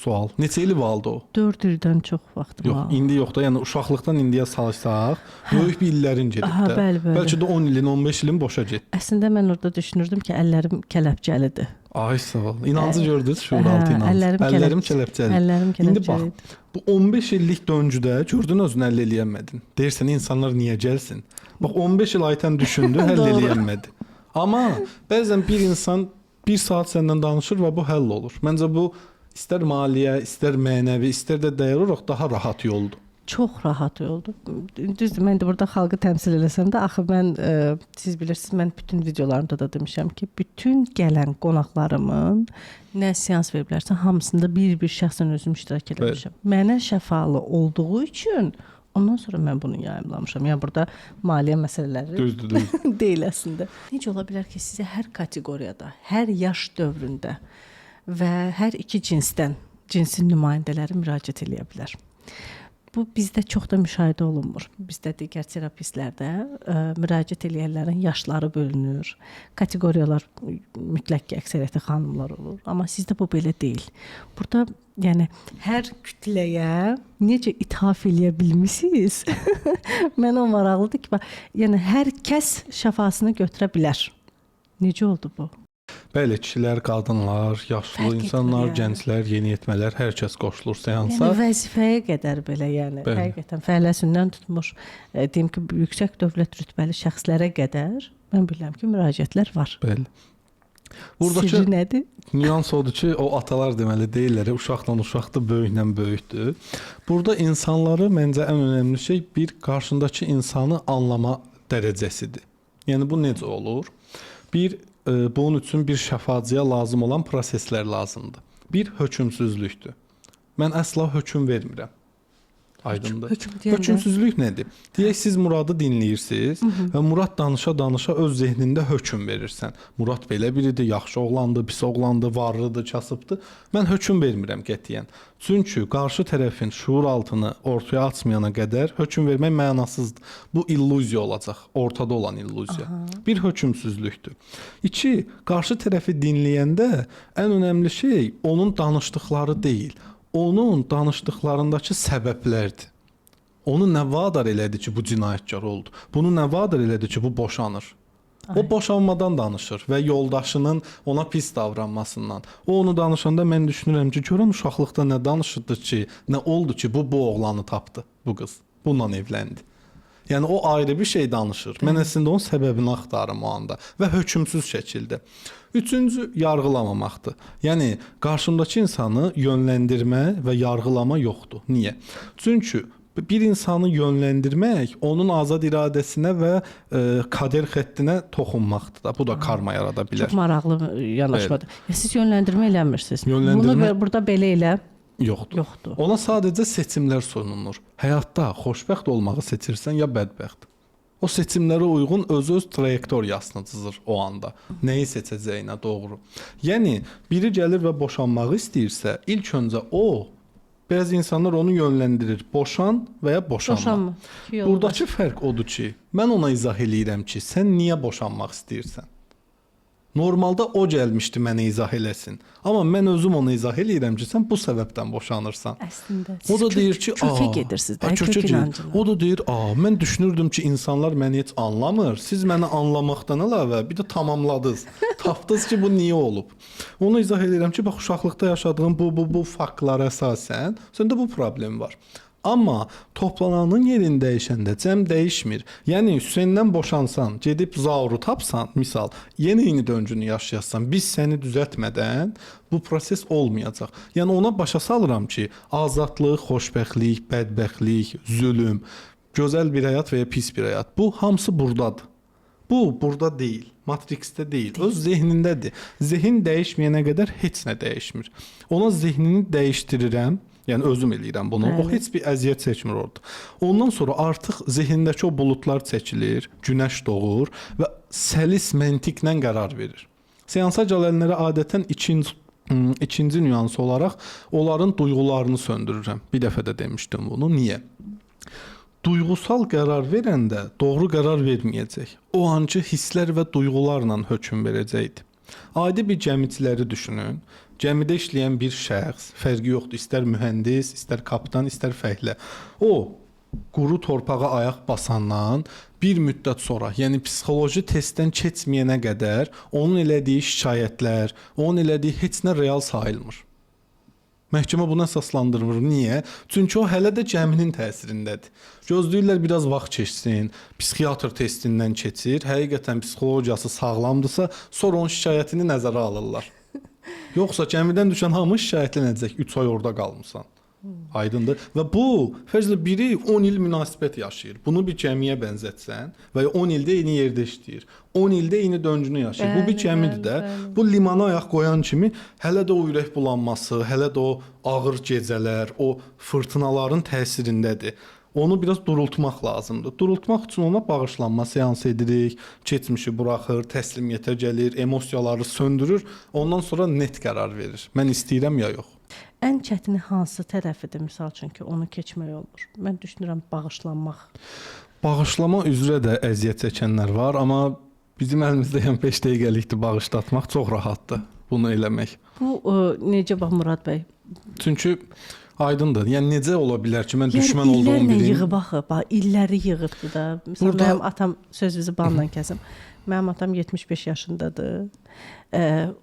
Sual. Neçə ili valdı o? 4 ildən çox vaxtım var. Yox, indi yox da, yəni uşaqlıqdan indiyə salsaq, böyük bir illərin gedib də. Bəli. Bəlkə də 10 ilin, 15 ilin boşa getdi. Əslində mən orada düşünürdüm ki, əllərim kələbcəlidir. Ay sağ ol. İnancı gördünüz, şuuraltı inancı. Əllərim kələbcəli. Əllərim İndi kələbcəli. bax, bu 15 illik döngüdə gördün özünü həll eləyənmədin. Deyirsən insanlar niyə gəlsin? Bax 15 il Aytən düşündü, həll eləyənmədi. Amma bəzən bir insan 1 saat səndən danışır və bu həll olur. Məncə bu istər maliyyə, istər mənəvi, istər də dəyər olaraq daha rahat yoldur. Çox rahat oldu. Düzdür, mən də burada xalqı təmsil eləsəm də, axı mən siz bilirsiniz, mən bütün videolarımda da demişəm ki, bütün gələn qonaqlarımın nə seans veriblərsə, hamısında bir şəxsən özüm iştirak eləmişəm. Mənə şəfalı olduğu üçün ondan sonra mən bunu yayımlamışam. Yəni burada maliyyə məsələləri Düzdür. deyil əslində. Necə ola bilər ki, sizə hər kateqoriyada, hər yaş dövründə və hər iki cinsdən cinsin nümayəndələri müraciət eləyə bilər. Bu bizdə çox da müşahidə olunmur. Bizdə digər terapistlərdə müraciət edənlərin yaşları bölünür. Kateqoriyalar mütləq ki, əksəriyyəti xanımlar olur. Amma sizdə bu belə deyil. Burada yəni hər kütləyə necə ithaf eləyə bilmisiniz? Mənə o maraqlıdır ki, yəni hər kəs şəfasını götürə bilər. Necə oldu bu? Bəli, kişilər, qadınlar, yaşlı Fərq insanlar, etmir yəni. gənclər, yeniyetmələr, hər kəs qoşulur seansa. Yəni vəzifəyə qədər belə, yəni Bəli. həqiqətən fəaliyyətindən tutmuş, deyim ki, yüksək dövlət rütbəli şəxslərə qədər mən bilirəm ki, müraciətlər var. Bəli. Buradakı Sirri nədir? nüans odur ki, o atalar deməli deyirlər, uşaqdan uşaqdır, böyüklə böyükdür. Burada insanları məncə ən önəmli şey bir qarşındakı insanı anlama dərəcəsidir. Yəni bu necə olur? Bunun üçün bir şəfaciyə lazım olan proseslər lazımdır. Bir hökmsüzlükdür. Mən əsla hökm vermirəm. Aydındır. Hökmsüzlük nədir? Deyək siz Muradı dinləyirsiniz və Murad danışa-danışa öz zehnində hökm verirsən. Murad belə biridir, yaxşı oğlandır, pis oğlandır, varlıdır, kasıbdır. Mən hökm vermirəm qətiyyən. Çünki qarşı tərəfin şuur altını ortaya açmayana qədər hökm vermək mənasızdır. Bu illüziya olacaq, ortada olan illüziya. Bir hökmsüzlükdür. 2, qarşı tərəfi dinləyəndə ən önəmli şey onun danışdıqları deyil. Onun danışdıqlarındakı səbəblərdir. Onu nə vadar elədi ki, bu cinayətkar oldu? Bunu nə vadar elədi ki, bu boşanır? O boşanmadan danışır və yoldaşının ona pis davranmasından. O onu danışanda mən düşünürəm ki, görən uşaqlıqda nə danışırdı ki, nə oldu ki, bu oğlanı tapdı, bu qız. Bununla evləndi. Yəni o ayrı bir şey danışır. Mən əslində onun səbəbini axtarım o anda və hökmsüz şəkildə. 3-cü yargılamamaqdır. Yəni qarşımdakı insanı yönləndirmə və yargılama yoxdur. Niyə? Çünki bir insanı yönləndirmək onun azad iradəsinə və kader xəttinə toxunmaqdır da. Bu da karma yarada bilər. Çox maraqlı yanaşmadır. Ya siz yönləndirmə eləmirsiniz. Yönləndirmə Bunu burada belə elə yoxdur. Ona sadəcə seçimlər sunulur. Həyatda xoşbəxt olmağı seçirsən ya bədbəxt. O seçimlərə uyğun öz trayektoriyasını çizir o anda. Nəyi seçəcəyinə doğru. Yəni biri gəlir və boşanmağı istəyirsə, ilk öncə bəzi insanlar onu yönləndirir. Boşan və ya boşanma. Buradakı fərq odur ki, mən ona izah eləyirəm ki, sən niyə boşanmaq istəyirsən? Normalda o gəlmişdi mənə izah eləsin. Amma mən özüm ona izah eləyirəm ki, sən bu səbəbdən boşanırsan. Əslində o da deyir ki, kökə gedirsiniz də, kök inancına. O da deyir, mən düşünürdüm ki, insanlar məni heç anlamır. Siz məni anlamaqdan əlavə bir də tamamladınız. Tapdınız ki, bu niyə olub? Onu izah eləyirəm ki, bax uşaqlıqda yaşadığım bu faktlara əsasən səndə bu problem var. Amma toplananın yerini dəyişəndə cəm dəyişmir. Yəni Hüseyndən boşansan, gedib Zauru tapsan, misal, yeni döngünü yaşayasan, biz səni düzəltmədən bu proses olmayacaq. Yəni ona başa salıram ki, azadlıq, xoşbəxtlik, bədbəxtlik, zülm, gözəl bir həyat və ya pis bir həyat, bu hamısı burdadır. Bu burada deyil, Matrixdə deyil, öz zehnindədir. Zehin dəyişməyənə qədər heç nə dəyişmir. Ona zehnini dəyişdirirəm. Yəni özüm eləyirəm bunu. O heç bir əziyyət çəkmir orada. Ondan sonra artıq zehindəki o buludlar çəkilir, günəş doğur və səlis məntiqlə qərar verir. Seansa gələnlərə adətən ikinci nüans olaraq onların duyğularını söndürürəm. Bir dəfə də demişdim bunu. Niyə? Duyğusal qərar verəndə doğru qərar verməyəcək. O anki hisslər və duyğularla hökm verəcəkdir. Adi bir gəmiciləri düşünün. Gəmidə işləyən bir şəxs, fərqi yoxdur, istər mühəndis, istər kapitan, istər fəhlə. O quru torpağa ayaq basandan bir müddət sonra, yəni psixoloji testdən keçməyənə qədər onun elədiyi şikayətlər, onun elədiyi heç nə real sayılmır. Məhkəmə bunu əsaslandırmır. Niyə? Çünki o hələ də gəminin təsirindədir. Gözləyirlər biraz vaxt keçsin, psixiatr testindən keçir, həqiqətən psixologiyası sağlamdırsa, sonra onun şikayətini nəzərə alırlar. Yoxsa gəmidən düşən hamı şikayətlənəcək, 3 ay orada qalmısan. Aydındır. Və bu fərzlə biri 10 il münasibət yaşayır. Bunu bir cəmiyə bənzətsən və 10 ildə eyni yerdə işləyir. 10 ildə eyni döncünü yaşayır. Bu bir cəmidir də. Bu limana ayaq qoyan kimi hələ də o ürək bulanması, hələ də o ağır gecələr, o fırtınaların təsirindədir. Onu biraz durultmaq lazımdır. Durultmaq üçün ona bağışlanma seansı edirik, keçmişi buraxır, təslimiyyətə gəlir, emosiyaları söndürür, ondan sonra net qərar verir. Mən istəyirəm ya yox. Ən çətini hansı tərəfidir misal üçün ki, onu keçmək olur? Mən düşünürəm bağışlanmaq. Bağışlama üzrə də əziyyət çəkənlər var, amma bizim əlimizdə 5 dəqiqəlikdir bağışlatmaq çox rahatdır bunu eləmək. Bu necə bax Murad bəy? Çünki aydındır. Yəni necə ola bilər ki, mən düşmən olduğum illərlə biriyim. yığıb axı, bax illəri yığıbdı da. Məsələn, Burada- mənim atam sözünüzü bandan kəsim. Mənim atam 75 yaşındadır.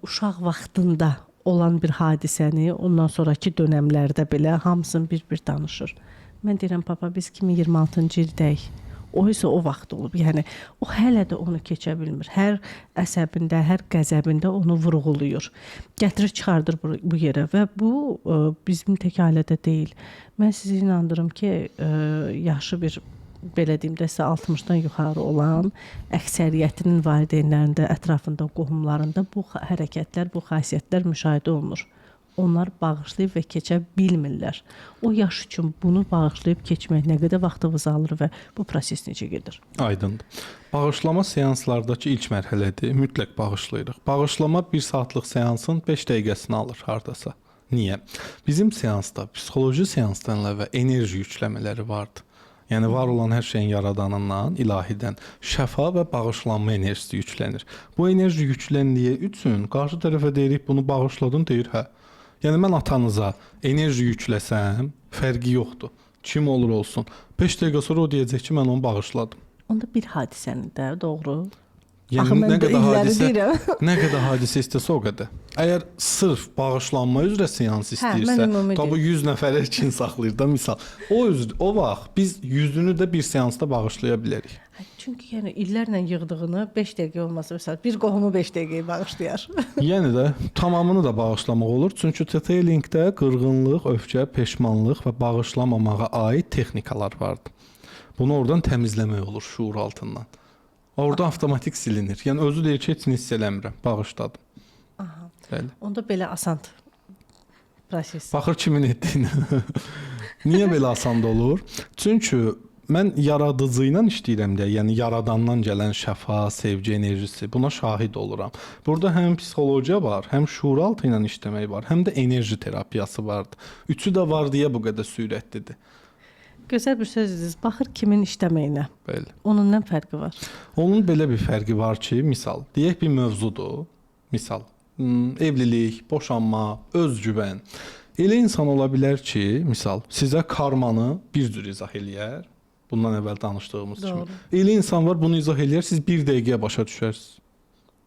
Uşaq vaxtında olan bir hadisəni ondan sonraki dönəmlərdə belə hamısını bir-bir danışır. Mən deyirəm papa biz 2026-cı ildəyik. O isə o vaxt olub. Yəni o hələ də onu keçə bilmir. Hər əsəbində, hər qəzəbində onu vurğulayır. Gətirir çıxardır bu yerə və bu bizim tək ailədə deyil. Mən sizi inandırım ki, yaşı bir belə deyim də sizə 60-dan yuxarı olan əksəriyyətinin valideynlərində, ətrafında, qohumlarında bu hərəkətlər, bu xasiyyətlər müşahidə olunur. Onlar bağışlayıb və keçə bilmirlər. O yaş üçün bunu bağışlayıb keçmək nə qədər vaxtınızı alır və bu proses necə gedir? Aydındır. Bağışlama seanslardakı ilk mərhələdir. Mütləq bağışlayırıq. Bağışlama 1 saatlıq seansın 5 dəqiqəsini alır hardasa. Niyə? Bizim seansda psixoloji seansdan əlavə enerji yükləmələri vardır. Yəni var olan hər şeyin yaradanından, ilahidən şəfa və bağışlanma enerjisi yüklənir. Bu enerji yükləndiyi üçün qarşı tərəfə deyirik bunu bağışladın, deyir hə. Yəni mən atanıza enerji yükləsəm, fərqi yoxdur. Kim olur olsun. 5 dəqiqə sonra o deyəcək ki, mən onu bağışladım. Onda bir hadisəni də, doğru? Yəni Axı mən nə də qədər illəri hadisə, deyirəm. nə qədər hadisə istəsə o qədər. Əgər sırf bağışlanma üzrə seans istəyirsə, mən ümumi tabii 100 nəfərə için saxlayır da misal. O vaxt biz 100-ünü də bir seansda bağışlaya bilərik. Çünki yəni illərlə yığdığını 5 dəqiqə olmasa, məsələn, bir qohumu 5 dəqiqəyə bağışlayar. Yəni də tamamını da bağışlamaq olur. Çünki TT-Linkdə qırğınlıq, öfkə, peşmanlıq və bağışlamamağa aid texnikalar vardır. Bunu oradan təmizləmək olur şuur altından. Orada avtomatik silinir. Yəni özü deyir ki, heç nə hiss eləmirəm, bağışladım. Aha. Bəli. Onda belə asan proses. Baxır kimin etdiyinə. Niyə belə asan olur? Çünki mən yaradıcı ilə işləyirəm deyə, yəni yaradandan gələn şəfa, sevgi enerjisi, buna şahid oluram. Burada həm psixologiya var, həm şuuraltı ilə işləmək var, həm də enerji terapiyası vardır. Üçü də var deyə bu qədər sürətlidir. Gözəl bir sözdür. Baxır kimin işləməyinə. Bəli. Onun nə fərqi var? Onun belə bir fərqi var ki, misal, deyək bir mövzudur. Misal, evlilik, boşanma, özgüvən. Elə insan ola bilər ki, misal, sizə karmanı bir cür izah eləyər. Bundan əvvəl danışdığımız kimi. Elə insan var, bunu izah eləyər, siz 1 dəqiqəyə başa düşərsiniz.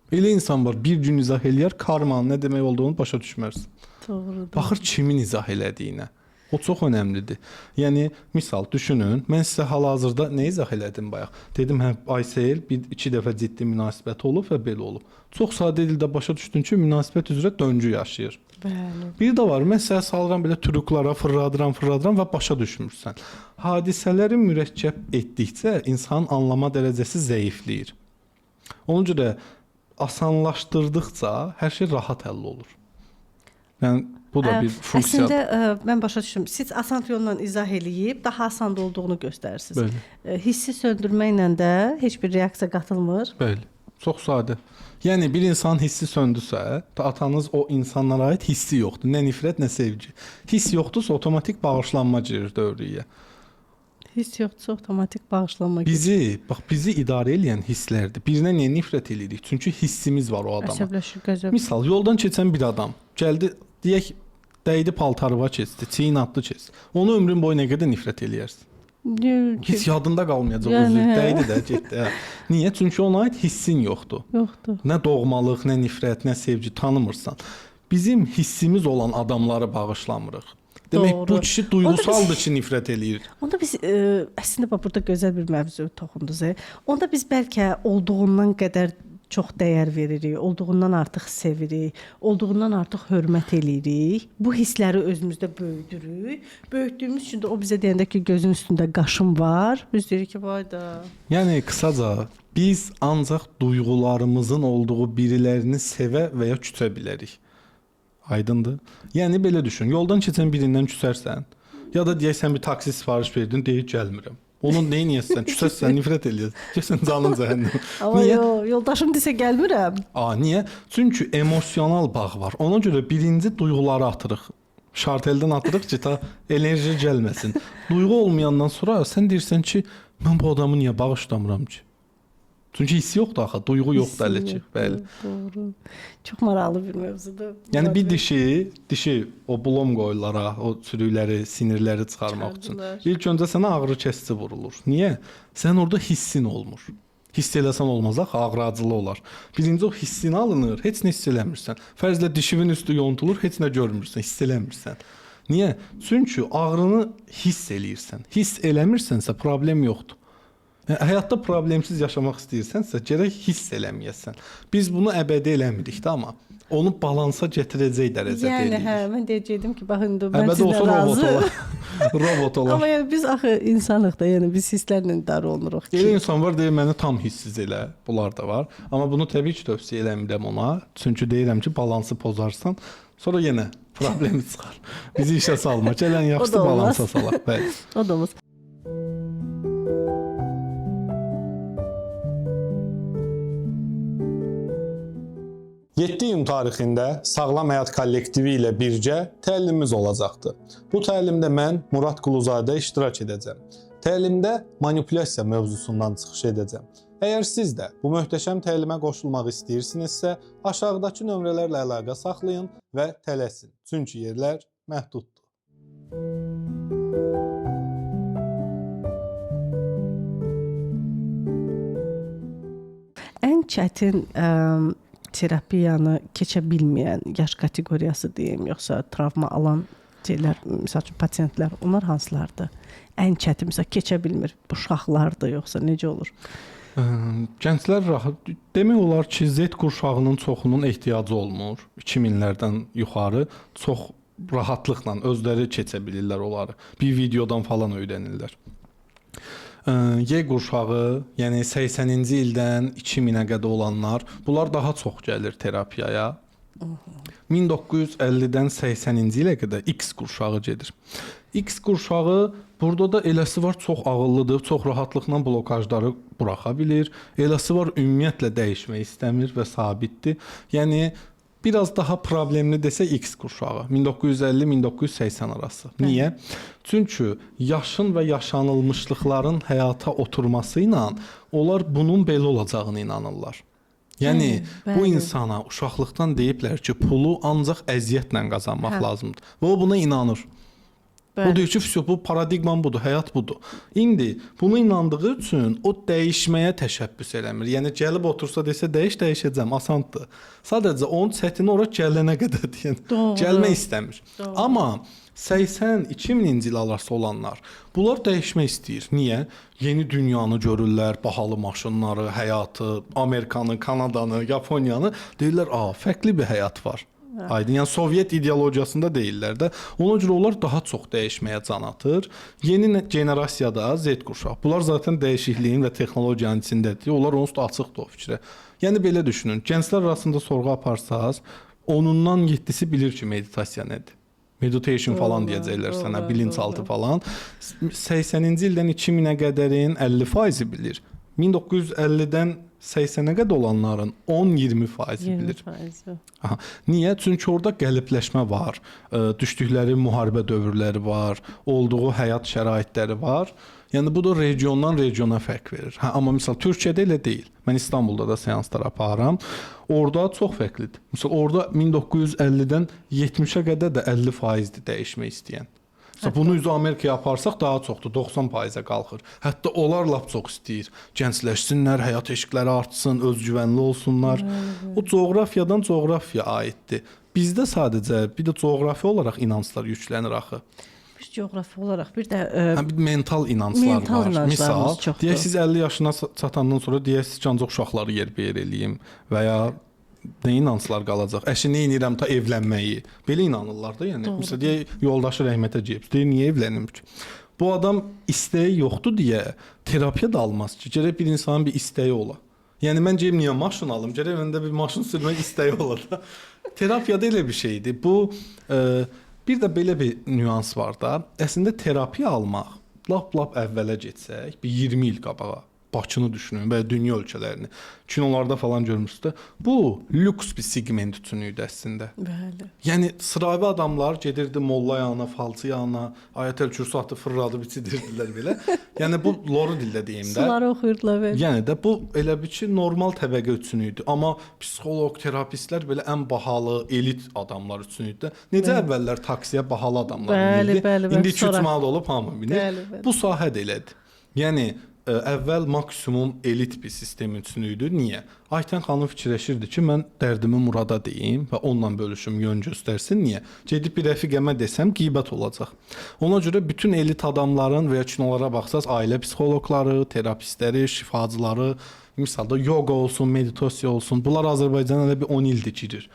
Elə insan var, bir gün izah eləyər, karmanın nə demək olduğunu başa düşmərsiniz. Doğrudur. Baxır kimin izah elədiyinə. O çox önəmlidir. Yəni misal düşünün, mən sizə hal-hazırda nə izah elədim bayaq? Dedim hə Aysel 2 dəfə ciddi münasibət olub və belə olub. Çox sadə dildə başa düşdün ki, münasibət üzrə döngü yaşayır. Bəli. Bir də var, məsələ salıram belə trüklara, fırladıram və başa düşmürsən. Hadisələri mürəkkəb etdikcə insanın anlama dərəcəsi zəifləyir. Ona görə asanlaşdırdıqca hər şey rahat həll olur. Yəni bu da bir funksiyadır. Əslində mən başa düşdüm. Siz asan yolla izah eləyib daha asan olduğunu göstərirsiniz. Bəli. Hissi söndürməklə də heç bir reaksiya qatılmır. Bəli. Çox sadə. Yəni bir insan hissi söndürsə, atanız o insanlara aid hissi yoxdur. Nə nifrət, nə sevgi. Hiss yoxdursa avtomatik bağışlanma girir dövrəyə. Hiss yoxdursa avtomatik bağışlanma gedir. Bizi idarə edən hisslərdir. Birinə niyə nifrət eləyirik? Çünki hissimiz var o adama. Əsəbləşir, qəzəb. Misal, yoldan keçən bir adam gəldi, deyək, dəydi paltarıva keçdi, çiyin atdı keçdi. Onu ömrün boyu nə qədər nifrət eləyərsən? Heç yadında qalmayacaq Yəni, özü. Dəydi də, getdi. Hə. Niyə? Çünki ona aid hissin yoxdur. Yoxdur. Nə doğmalıq, nə nifrət, nə sevgi tanımırsan. Bizim hissimiz olan adamları bağışlamırıq. Demək Doğru. bu kişi duyğusaldır ki, nifrət eləyir. Onda biz əslində burada gözəl bir mövzu toxundunuz. Onda biz bəlkə olduğundan qədər çox dəyər veririk, olduğundan artıq sevirik, olduğundan artıq hörmət eləyirik. Bu hissləri özümüzdə böyüdürük. Böyütdüyümüz üçün də o bizə deyəndə ki, gözün üstündə qaşım var. Biz deyirik ki, vay da. Yəni qısaca biz ancaq duyğularımızın olduğu birilərini sevə və ya küsə bilərik. Aydındır? Yəni belə düşün, yoldan keçən birindən küsərsən, ya da deyəsən bir taksi sifariş verdin, deyir gəlmirəm. Onun neyin yəsən? Küsəsən, nifrət eləyəsən. Keçən canın cəhənnəm. Amma yoldaşım desə gəlmirəm. Niyə? Çünki emosional bağ var. Ona görə birinci duyğuları atırıq. Şarteldən atırıq ki, ta enerji gəlməsin. Duyğu olmayandan sonra sən deyirsən ki, mən bu adamı niyə bağışlamıram ki? Çünki hissi yoxdur axı, duyğu yoxdur hələ ki. Bəli. Doğru. Çox maraqlı bir mövzudur. Yəni bir dişi o blom qoyurlar, o sürükləri, sinirləri çıxarmaq üçün. İlk öncə sənə ağrı kəsici vurulur. Niyə? Sən orada hissin olmur. Hiss eləsən olmaz axı, ağrı acılı olar. Birinci o hissin alınır, heç nə hiss eləmirsən. Fərzlə dişinin üstü yontulur, heç nə görmürsən, hiss eləmirsən. Niyə? Çünki ağrını hiss eləyirsən. Hiss eləmirsənsə problem yoxdur. Yəni, həyatda problemsiz yaşamaq istəyirsənsə, gərək hiss eləməyəsən. Biz bunu əbədi eləmirik də, amma onu balansa gətirəcək dərəcədə eləyirik. Yəni, mən deyəcəkdim ki, bax, indi mən əbədi sizlə razı. Robot olar. Amma yəni, biz axı insanıq da, yəni biz hisslərlə idarə olunuruq ki. Elə insan var, deyir, məni tam hissiz elə, bunlar da var. Amma bunu təbii ki, tövsiyə eləmirəm ona. Çünki deyirəm ki, balansı pozarsan, sonra yenə problemi çıxar. Bizi işə salma, gələn yaxşı balansa salaq. Bəli. O da olmaz. 7 iyun tarixində Sağlam Həyat kollektivi ilə birgə təlimimiz olacaqdır. Bu təlimdə mən Murad Quluzadə iştirak edəcəm. Təlimdə manipulyasiya mövzusundan çıxış edəcəm. Əgər siz də bu möhtəşəm təlimə qoşulmaq istəyirsinizsə, aşağıdakı nömrələrlə əlaqə saxlayın və tələsin. Çünki yerlər məhduddur. Ən çətin terapiyanı keçə bilməyən yaş kateqoriyası deyim, yoxsa travma alan şeylər, məsəl üçün pasientlər, onlar hansılardır? Ən çətin məsəl keçə bilmir, bu uşaqlardır yoxsa necə olur? Gənclər rahat, demək olar ki, Z qurşağının çoxunun ehtiyacı olmur. 2000-lərdən yuxarı çox rahatlıqla özləri keçə bilirlər onları. Bir videodan falan öyrənirlər. Y qurşağı, yəni 80-ci ildən 2000-ə qədər olanlar, bunlar daha çox gəlir terapiyaya. 1950-dən 80-ci ilə qədər X qurşağı gedir. X qurşağı burada da eləsi var, çox ağıllıdır, çox rahatlıqla blokajları buraxa bilir. Eləsi var, ümumiyyətlə dəyişmək istəmir və sabitdir. Yəni biraz daha problemli desək X qurşağı, 1950-1980 arası. Niyə? Çünki yaşın və yaşanılmışlıqların həyata oturması ilə onlar bunun belə olacağını inanırlar. Yəni bu insana uşaqlıqdan deyiblər ki, pulu ancaq əziyyətlə qazanmaq lazımdır. Və o buna inanır. O deyir ki, bu paradigman budur, həyat budur. İndi bunu inandığı üçün o dəyişməyə təşəbbüs eləmir. Yəni gəlib otursa desə dəyişəcəm, asandır. Sadəcə onun çətini ora gələnə qədər deyən, gəlmək istəmir. Doğru. Amma 80-2000-ci il arası olanlar bunlar dəyişmək istəyir. Niyə? Yeni dünyanı görürlər, bahalı maşınları, həyatı, Amerikanı, Kanadanı, Yaponiyanı. Deyirlər, fərqli bir həyat var. Aydın, yəni Sovyet ideologiyasında deyirlər də. Ona görə onlar daha çox dəyişməyə can atır. Yeni generasiyada Z qurşağı. Bunlar zaten dəyişikliyin və texnologiyanın içindədir. Onlar onsuz da açıqdır o fikrə. Yəni belə düşünün. Gənclər arasında sorğu aparsaz, onundan 7-si bilir ki, meditasiya nədir. Meditation falan deyəcəklər sənə, bilinçaltı falan. 80-ci ildən 2000-ə qədərin 50% bilir. 1950-dən 80-ə qədər olanların 10-20% bilir. Aha. Niyə? Çünki orada qəlibləşmə var, düşdükləri müharibə dövrləri var, olduğu həyat şəraitləri var. Yəni bu da regiondan regiona fərq verir. Amma məsəl Türkiyədə elə deyil. Mən İstanbulda da seanslar aparıram. Orada çox fərqlidir. Məsəl orada 1950-dən 70-ə qədər də 50%dir dəyişmək istəyən. Bunu üzə Amerikaya aparsaq daha çoxdur, 90%-ə qalxır. Hətta onlar lap çox istəyir. Gəncləşsinlər, həyat eşqləri artsın, özgüvənli olsunlar. O coğrafiyadan coğrafiyaya aiddir. Bizdə sadəcə bir də coğrafi olaraq inanclar yüklənir axı. biz coğrafi olaraq bir də Bir mental inanclar mental var. inanclarımız Misal, çoxdur. deyək siz 50 yaşına çatandan sonra deyək siz cancıq uşaqları yerbəyer eləyim və ya nə inanclar qalacaq? Əşi nə edirəm ta evlənməyi. Belə inanırlar da, yəni. Məsələn deyək yoldaşı rəhmətə gedib. Deyir niyə evlənim ki? Bu adam istəyi yoxdur deyə terapiya da almaz ki. Gərək bir insanın bir istəyi ola. Yəni mən deyim niyə maşın alım? Gərək məndə bir maşın sürmək istəyi ola da. Terapiyada elə bir şeydir. Bu bir də belə bir nüans var da. Əslində terapiya almaq lap əvvələ getsək, bir 20 il qabağa Bakını düşünün və dünya ölkələrini. Kinolarda falan görmüsünüz də. Bu lüks bir segment üçün idi əslində. Bəli. Yəni sıravi adamlar gedirdi molla yanına, falçı yanına, ayətəl kürsatı fırladıb içidirdilər belə. Yəni bu loru dildə deyim də. Suları oxuyurdular və Yəni də bu elə bir ki normal təbəqə üçün idi. Amma psixoloq, terapistlər belə ən bahalı, elit adamlar üçün idi. Necə əvvəllər taksiyə bahalı adamlar Bəli, minirdi. bəli, İndi 2-3 sonra- manat olub hamı minir. Bəli. Bu sahə də elədir. Yəni əvvəl maksimum elit bir sistem üçün idi. Niyə? Aytən xanım fikirləşirdi ki, mən dərdimi Murada deyim və onunla bölüşüm, yön göstərsin. Niyə? Gedib bir rəfiqəmə desəm qeybət olacaq. Ona görə bütün elit adamların və ya kinolara baxsaz, ailə psixoloqları, terapistləri, şifacıları, misalda yoga olsun, meditasiya olsun, bunlar Azərbaycana elə bir 10 ildir girir.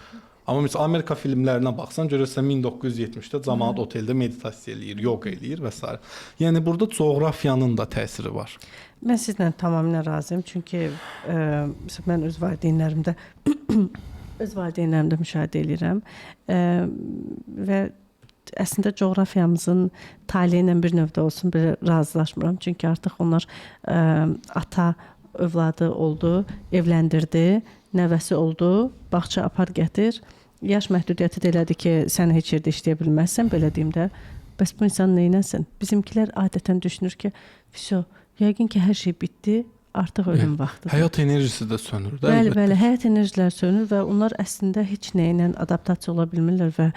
Amma məsələn Amerika filmlərinə baxsan görürsən 1970-də cəmaət oteldə meditasiya eləyir, yoga eləyir və s. Yəni burada coğrafiyanın da təsiri var. mən sizlə tamamilə razıyam. Çünki mən öz valideynlərimdə müşahidə edirəm. Və əslində coğrafiyamızın taleyi ilə bir növdə olsun belə razılaşmıram. Çünki artıq onlar ata övladı oldu, evləndirdi, nəvəsi oldu, bağça apar gətir. Yaş məhdudiyyəti də elədi ki, sən heç yerdə işləyə bilməzsən, belə deyim də. Bəs bu insan neynəsin? Bizimkilər adətən düşünür ki, "Vəsə, yəqin ki, hər şey bitdi, artıq ölüm vaxtıdır." Həyat enerjisi də sönür də. Bəli, əlbəttə. bəli, həyat enerjiləri sönür və onlar əslində heç nə ilə adaptasiya ola bilmirlər və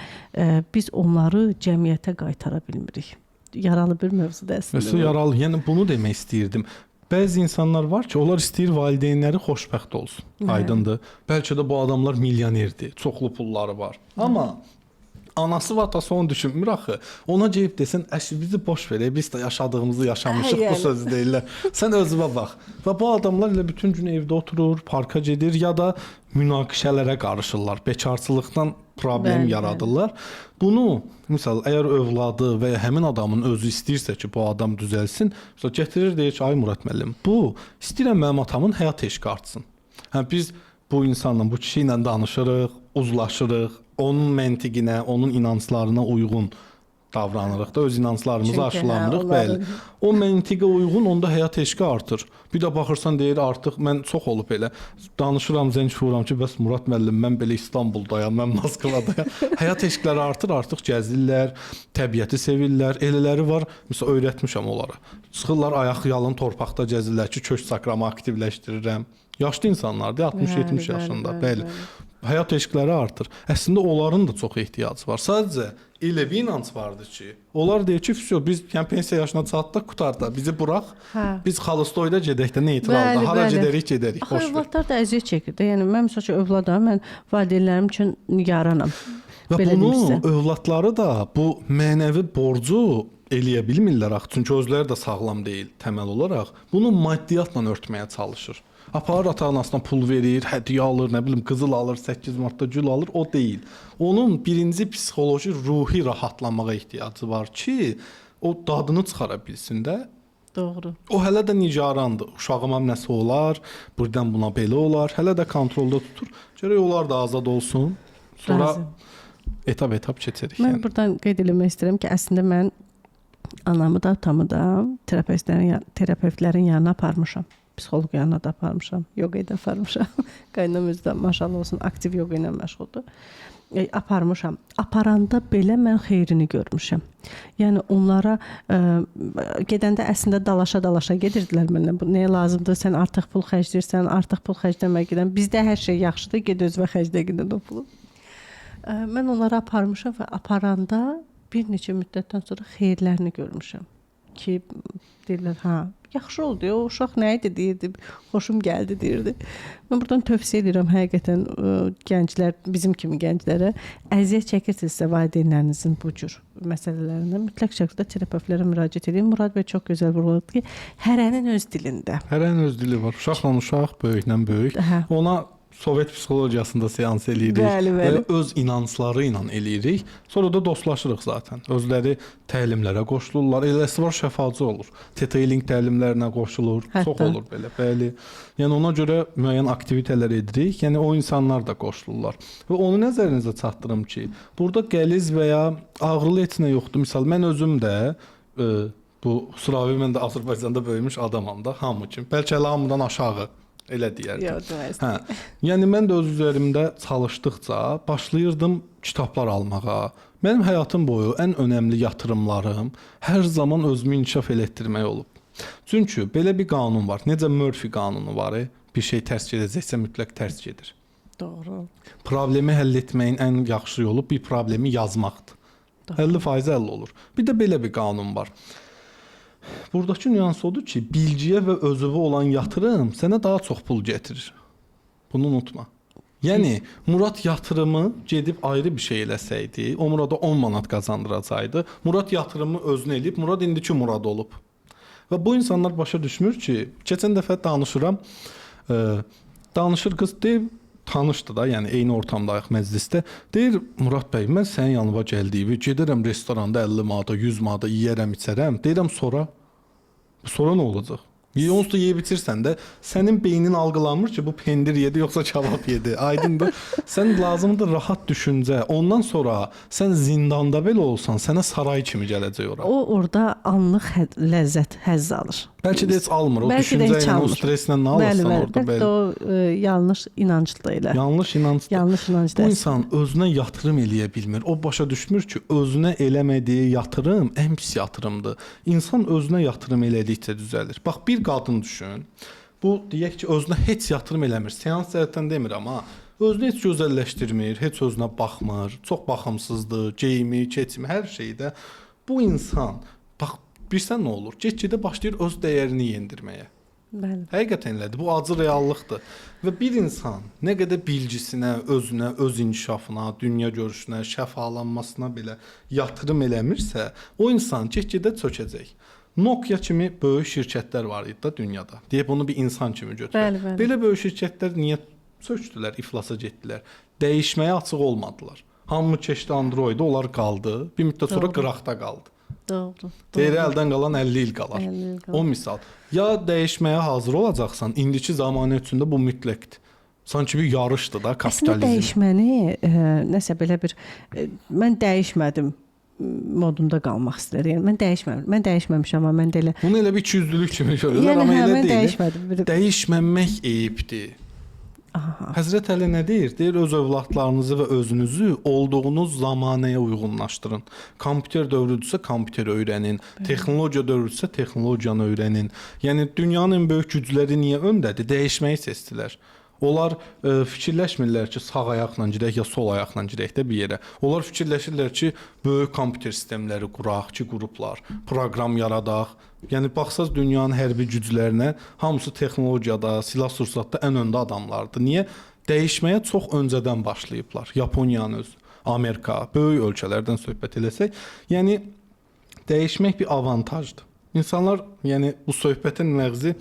biz onları cəmiyyətə qaytara bilmirik. Yaralı bir mövzudur əslində. Məsələn yaralı, yəni bunu demək istəyirdim. Bəzi insanlar var ki, onlar istəyir valideynləri xoşbəxt olsun. Aydındır. Bəlkə də bu adamlar milyonerdir, çoxlu pulları var. Amma anası və atası onu düşünmür axı. Ona gəlib desən, "Əşi bizi boş ver, biz də yaşadığımızı yaşamışıq." Bu sözü deyirlər. Sən özünə bax. Və bu adamlar elə bütün gün evdə oturur, parka gedir ya da münaqişələrə qarışırlar. Bekarçılıqdan problem Bəli, yaradırlar. Bunu məsəl əgər övladı və ya həmin adamın özü istəyirsə ki, bu adam düzəlsin, məsəl gətirir deyir ki, "Ay Murad müəllim, bu istəyirəm mənim atamın həyat eşqi artsın." Hə biz bu insanla, bu kişi ilə danışırıq, uzlaşırıq, onun məntiqinə, onun inanclarına uyğun davranırıq da, öz inanclarımızı Çünki, aşılamırıq, bəli. O məntiqə uyğun onda həyat eşqi artır. Bir də baxırsan deyir artıq mən çox olub elə danışıram, zəng vururam ki, bəs Murad müəllim mən belə İstanbuldayam, mən Moskvadayam. Həyat eşqləri artır, artıq gəzirlər, təbiəti sevirlər. Elələri var, məsələn öyrətmişəm onlara. Çıxırlar ayaq yalın torpaqda gəzirlər ki, kök sakramı aktivləşdirirəm. Yaşlı insanlardır, 60-70 yaşında, bəli. Həyat eşqləri artır. Əslində onların da çox ehtiyacı var. Sadəcə elə bir inanc vardı ki, onlar deyir ki, "Vəsə biz yəni pensiya yaşına çatdıq, qutarda, bizi burax. Biz Xalostoyda gedək də nə etirazda, Bəli, hara bəli. gedərik, Axı boş ver." övladlar da əziyyət çəkir də. Yəni mən məsələn övladam, mən valideynlərim üçün nigaranam. Və Belə bunu deyim sizə. övladları da bu mənəvi borcu eləyə bilmirlər axı. Çünki özləri də sağlam deyil təməl olaraq. Bunu maddiyyatla örtməyə çalışır. Aparır ata-anasına pul verir, hədiyyə alır, nə bilim qızıl alır, 8 martda gül alır, o deyil. Onun birinci psixoloji, ruhi rahatlanmağa ehtiyacı var ki, o dadını çıxara bilsin də. Doğru. O hələ də nigarandır. Uşağıma nəsə olar, burdan buna belə olar, hələ də kontrolda tutur. Gərək onlar da azad olsun. Sonra Razıyam. etap keçirik. Mən Yəni. buradan qeyd etmək istəyirəm ki, əslində mən anamı da, atamı da terapevtlərin yanına aparmışam. Psixoloq yanına da aparmışam, yoga da aparmışam. Qaynam özü də maşallah olsun aktiv yoga ilə məşğuldur. Aparmışam. Aparanda belə mən xeyrini görmüşəm. Yəni onlara gedəndə əslində dalaşa-dalaşa gedirdilər mənlə. Bu nəyə lazımdır? Sən artıq pul xərcləyirsən, artıq pul xərcləməyə gedən. Bizdə hər şey yaxşıdır, get özünə xərclə gedən o pulu. Mən onları aparmışam və aparanda bir neçə müddətdən sonra xeyirlərini görmüşəm. ki deyirlər, hə, yaxşı oldu. O uşaq nə idi deyirdi, xoşum gəldi deyirdi. Mən buradan tövsiyə edirəm həqiqətən gənclər, bizim kimi gənclərə əziyyət çəkirsinizsə valideynlərinizin bu cür məsələlərində mütləq şəkildə terapeutlərə müraciət edin. Murad bəy çox gözəl vurğuladı ki, hərənin öz dilində. Hərənin öz dili var. Uşaqla uşaq, böyüklə böyük. Hə. Ona Sovet psixologiyasında seans eləyirik. Bəli, bəli. Və öz inancları ilə eləyirik. Sonra da dostlaşırıq zaten. Özləri təlimlərə qoşulurlar. Eləsi var şəfaçı olur. Detailing təlimlərinə qoşulur. Hətta. Çox olur belə. Bəli. Yəni ona görə müəyyən aktivitetlər edirik. Yəni o insanlar da qoşulurlar. Və onu nəzərinizə çatdırım ki, burada qəliz və ya ağrılı heç nə yoxdur. Məsəl mən özüm də bu Suravi mən də Azərbaycanda böyümüş adamam da, hamı kimi. Bəlkə elə hamıdan aşağı elə deyərdim. Yox, deməz. Hə. Yəni mən də öz üzərimdə çalışdıqca başlayırdım kitablar almağa. Mənim həyatım boyu ən önəmli yatırımlarım hər zaman özümü inkişaf elətdirmək olub. Çünki belə bir qanun var. Necə Murphy qanunu var, bir şey tərs gedəcəksə mütləq tərs gedir. Doğru. Problemi həll etməyin ən yaxşı yolu bir problemi yazmaqdır. Doğru. 50% həll olur. Bir də belə bir qanun var. Buradakı nüans odur ki, bilgiyə və özünə olan yatırım sənə daha çox pul gətirir. Bunu unutma. Yəni Murad yatırımı gedib ayrı bir şey eləsəydi, o Murada 10 manat qazandıracaqdı. Murad yatırımı özünə eləyib, Murad indiki Murad olub. Və bu insanlar başa düşmür ki, keçən dəfə danışıram, danışır qız deyir, tanışdı da, yəni eyni ortamdayıq məclisdə. Deyir, Murad bəy, mən sənin yanına gəldiyimi, gedərəm restoranda 50 manata, 100 manata yeyərəm, içərəm. Deyirəm, sonra nə olacaq? Onsuz da yeyib bitirsən də sənin beynin algılanmır ki, bu pendir yedi yoxsa kebab yedi. Aydındır. Sən lazımdır rahat düşüncə. Ondan sonra sən zindanda belə olsan, sənə saray kimi gələcək ora. O orada anlıq ləzzət, həzz alır. Bəlkə də heç almır. O Bəlkə də düşüncə heç ilə, o almır. stresslə nə alırsan orada Bəlkə də o yanlış inanclı elə. Yanlış inancdır. Yanlış inanc Bu insan özünə yatırım eləyə bilmir. O başa düşmür ki, özünə eləmədiyi yatırım ən pis yatırımdır. İnsan özünə yatırım elədikcə düzəlir. Bax, bir qadın düşün. Bu deyək ki, özünə heç yatırım eləmir. Seans cəhətdən demirəm, amma özünü heç gözəlləşdirmir, heç özünə baxmır, çox baxımsızdır, geyimi, keçimi, hər şeydə. Bu insan, bax, bilirsən nə olur? Get-gedə başlayır öz dəyərini yendirməyə. Bəli. Həqiqətən elədir. Bu acı reallıqdır. Və bir insan nə qədər bilgisinə, özünə, öz inkişafına, dünya görüşünə, şəfalanmasına belə yatırım eləmirsə, o insan get-gedə çökəcək. Nokia kimi böyük şirkətlər var idi da dünyada. Deyək bunu bir insan kimi götürək. Bəli, bəli. Belə böyük şirkətlər niyə çökdülər, iflasa getdilər? Dəyişməyə açıq olmadılar. Hamı keçdi Android-a, onlar qaldı. Bir müddət sonra qıraqda qaldı. Doğru. Deyir əldən qalan 50 il qalar. 50 il qalar. O misal. Ya dəyişməyə hazır olacaqsan, indiki zamanə üçün də bu mütləqdir. Sanki bir yarışdır da Əslində kapitalizm. dəyişməni nəsə belə bir mən dəyişmədim modunda qalmaq istəyirəm. Yəni mən dəyişməmişəm, amma mən də elə Bunu elə bir ikiyüzlülük kimi görürlər, yəni, amma elə mən deyil. dəyişmədim. Dəyişməmək eyibdir. Aha. Həzrət Əli nə deyir? Deyir, öz övladlarınızı və özünüzü olduğunuz zamanəyə uyğunlaşdırın. Kompüter dövrüdürsə kompüter öyrənin, texnologiya dövrüdürsə texnologiyanı öyrənin. Yəni dünyanın ən böyük gücləri niyə öndədir? Dəyişməyi seçdilər. Onlar fikirləşmirlər ki, sağ ayaqla gedək ya sol ayaqla gedək də bir yerə. Onlar fikirləşirlər ki, böyük kompüter sistemləri quraq, ki, qruplar, proqram yaradaq. Yəni baxsaz dünyanın hərbi güclərinə hamısı texnologiyada, silah-sursatda ən öndə adamlardır. Niyə? Dəyişməyə çox öncədən başlayıblar. Yaponiyanın öz, Amerika, böyük ölkələrdən söhbət eləsək, yəni dəyişmək bir avantajdır. İnsanlar, yəni bu söhbətin məğzi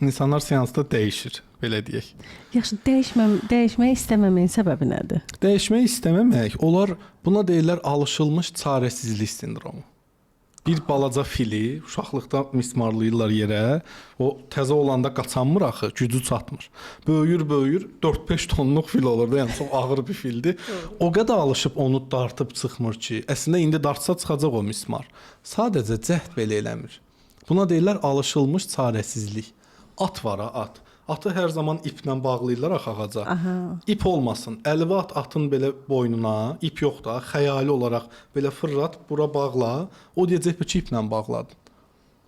insanlar seansda dəyişir, belə deyək. Yaxşı, dəyişməyi istəməməyin səbəbi nədir? Dəyişmək istəməmək, onlar buna deyirlər alışılmış çarəsizlik sindromu. Bir balaca fili uşaqlıqda mismarlayırlar yerə, o təzə olanda qaçanmır axı, gücü çatmır. Böyüyür, 4-5 tonluq fil olur da, yəni çox ağır bir fildir. O qədər alışıb onu dartıb çıxmır ki, əslində indi dartsa çıxacaq o mismar. Sadəcə cəhd belə eləmir. Buna deyirlər alışılmış çarəsizlik. At var ha, at. Atı hər zaman iplə bağlayırlar ağaca. Aha. İp olmasın. Əlvi at atın belə boynuna, ip yox da, xəyali olaraq belə fırlat, bura bağla. O deyəcək ki, iplə bağladın.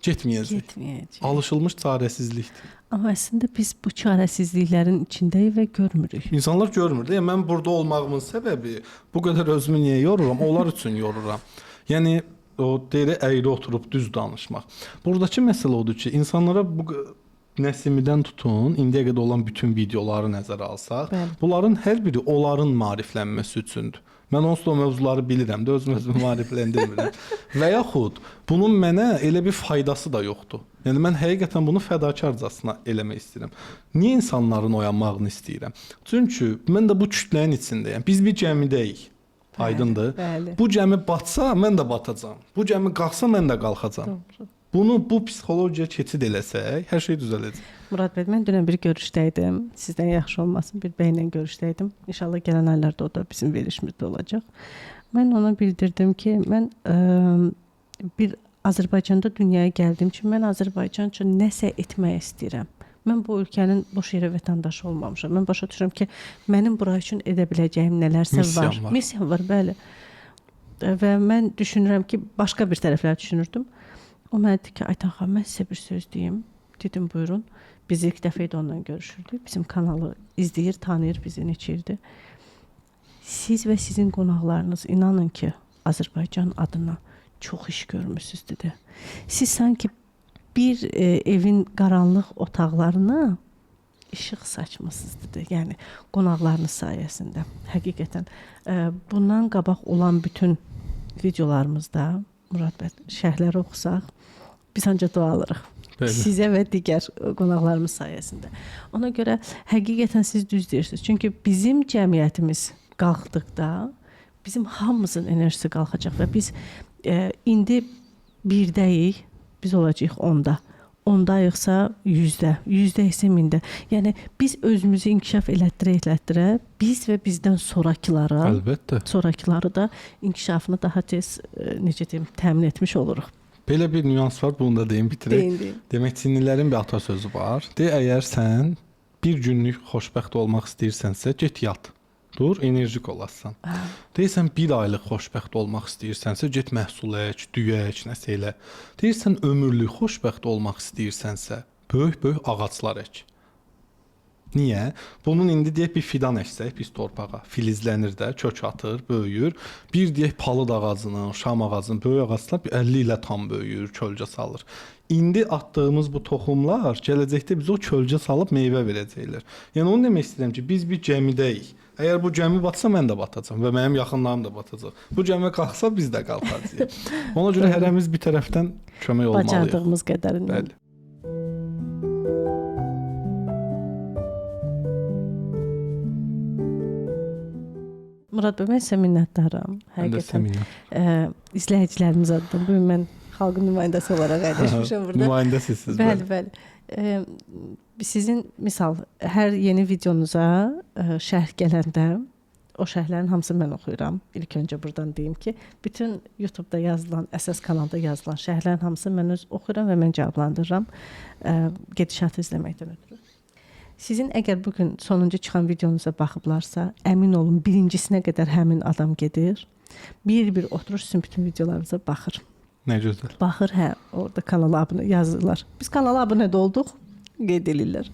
Getməyəcək. Alışılmış çarəsizlikdir. Amma əslində biz bu çarəsizliklərin içindəyik və görmürük. İnsanlar görmür. Yəni mən burada olmağımın səbəbi bu qədər özümü niyə yoruram? Onlar üçün yoruram. Yəni o deyir əyri oturub düz danışmaq. Buradakı məsələ odur ki, insanlara bu Nəsimidən tutun, indiyə qədər olan bütün videoları nəzərə alsaq, Bəli. bunların hər biri onların maariflənməsi üçündür. Mən onsuz da o mövzuları bilirəm də, özümü maarifləndirmirəm. Və yaxud bunun mənə elə bir faydası da yoxdur. Yəni mən həqiqətən bunu fədakarcasına eləmək istəyirəm. Niyə insanların oyanmağını istəyirəm? Çünki mən də bu kütlənin içindəyəm. Biz bir gəmidəyik. Aydındır? Bəli. Bu gəmi batsa, mən də batacağam. Bu gəmi qalxsa, mən də qalxacağam. Doğru. Bunu bu psixologiyaya keçid eləsək, hər şey düzələcək. Murad bəy, mən dünən bir görüşdəydim. Sizdən yaxşı olmasın, bir bəylə görüşdəydim. İnşallah gələn aylarda o da bizim verilişimizdə olacaq. Mən ona bildirdim ki, mən bir Azərbaycanda dünyaya gəldiyim üçün mən Azərbaycan üçün nəsə etmək istəyirəm. Mən bu ölkənin boş yerə vətəndaşı olmamışam. Mən başa düşürəm ki, mənim bura üçün edə biləcəyim nələrsə var. Missiyam var, bəli. Və mən düşünürəm ki, başqa bir tərəflər düşünürdüm. O mənə dedi ki, Aytan xanım, mən sizə bir söz deyim. Dedim, buyurun. Biz ilk dəfə də onunla görüşürdük. Bizim kanalı izləyir, tanıyır bizi neçə ildir. Siz və sizin qonaqlarınız inanın ki, Azərbaycan adına çox iş görmüsünüz dedi. Siz sanki bir evin qaranlıq otaqlarına işıq saçmısınız dedi. Yəni qonaqlarınız sayəsində. Həqiqətən bundan qabaq olan bütün videolarımızda Murad bəy, şərhləri oxusaq, biz ancaq dua alırıq. Bəli. Sizə və digər qonaqlarımız sayəsində. Ona görə həqiqətən siz düz deyirsiniz. Çünki bizim cəmiyyətimiz qalxdıqda bizim hamımızın enerjisi qalxacaq və biz indi birdəyik, biz olacağıq 10-da. 10-dayıqsa 100-də, 100-də isə 1000-də. Yəni biz özümüzü inkişaf elətdirə, biz və bizdən sonrakılara, əlbəttə, sonrakıları da inkişafını daha tez necə deyim, təmin etmiş oluruq. Belə bir nüans var, bunu da deyim, bitirək. Deyin. Demək, Çinlilərin bir atasözü var. Əgər sən bir günlük xoşbəxt olmaq istəyirsənsə, get yat. Dur, enerjik olasan. Deyirsən, bir aylıq xoşbəxt olmaq istəyirsənsə, get məhsul ək, düyək, nəsə elə. Deyirsən, ömürlük xoşbəxt olmaq istəyirsənsə, böyük-böyük ağaclar ək. Niyə? Bunun indi deyək bir fidan əksək biz torpağa, filizlənir də, kök atır, böyüyür. Bir deyək palıd ağacının, şam ağacının böyük ağaclar 50 ilə tam böyüyür, kölgə salır. İndi atdığımız bu toxumlar gələcəkdə bizə o kölgə salıb meyvə verəcəklər. Yəni onu demək istəyirəm ki, biz bir gəmidəyik. Əgər bu gəmi batsa mən də batacağam və mənim yaxınlarım da batacaq. Bu gəmi qalxsa biz də qalxacağıq. Ona görə hərəmiz bir tərəfdən kömək olmalıyıq. Bacardığımız qədərindən. Bəli. Murad bəy, mən sizə minnətdaram. Həqiqətən. İzləyicilərimiz adına bu gün mən xalqın nümayəndəsi olaraq əyləşmişəm burada. Nümayəndəsiniz. Bəli. Sizin misal hər yeni videonuza şərh gələndə o şərhlərin hamısını mən oxuyuram. İlk öncə buradan deyim ki, bütün YouTube-da yazılan, əsas kanalda yazılan şərhlərin hamısını mən öz oxuyuram və mən cavablandırıram. Gedişatı izləməkdən ötürü. Sizin əgər bugün sonuncu çıxan videonuza baxıblarsa, əmin olun birincisinə qədər həmin adam gedir. Bir oturuş sizin bütün videolarınıza baxır. Nə gözəl. Baxır, orada kanala abunə yazırlar. Biz kanala abunə də olduq, qeyd edirlər.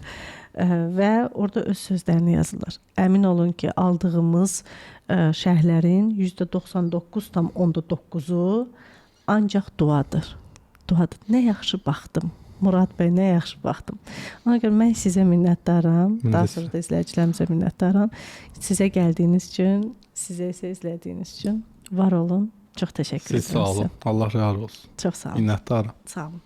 Və orada öz sözlərini yazırlar. Əmin olun ki, aldığımız şərhlərin %99,9-u ancaq duadır. Duadır. Nə yaxşı baxdım. Murad bəy, nə yaxşı baxdım. Ona görə mən sizə minnətdaram. Daha sonra da izləyicilərimizə minnətdaram. Sizə gəldiyiniz üçün, sizə isə izlədiyiniz üçün var olun. Çox təşəkkür edirəm sizə. Siz sağ olun. Allah razı olsun. Çox sağ olun. Minnətdaram. Sağ olun.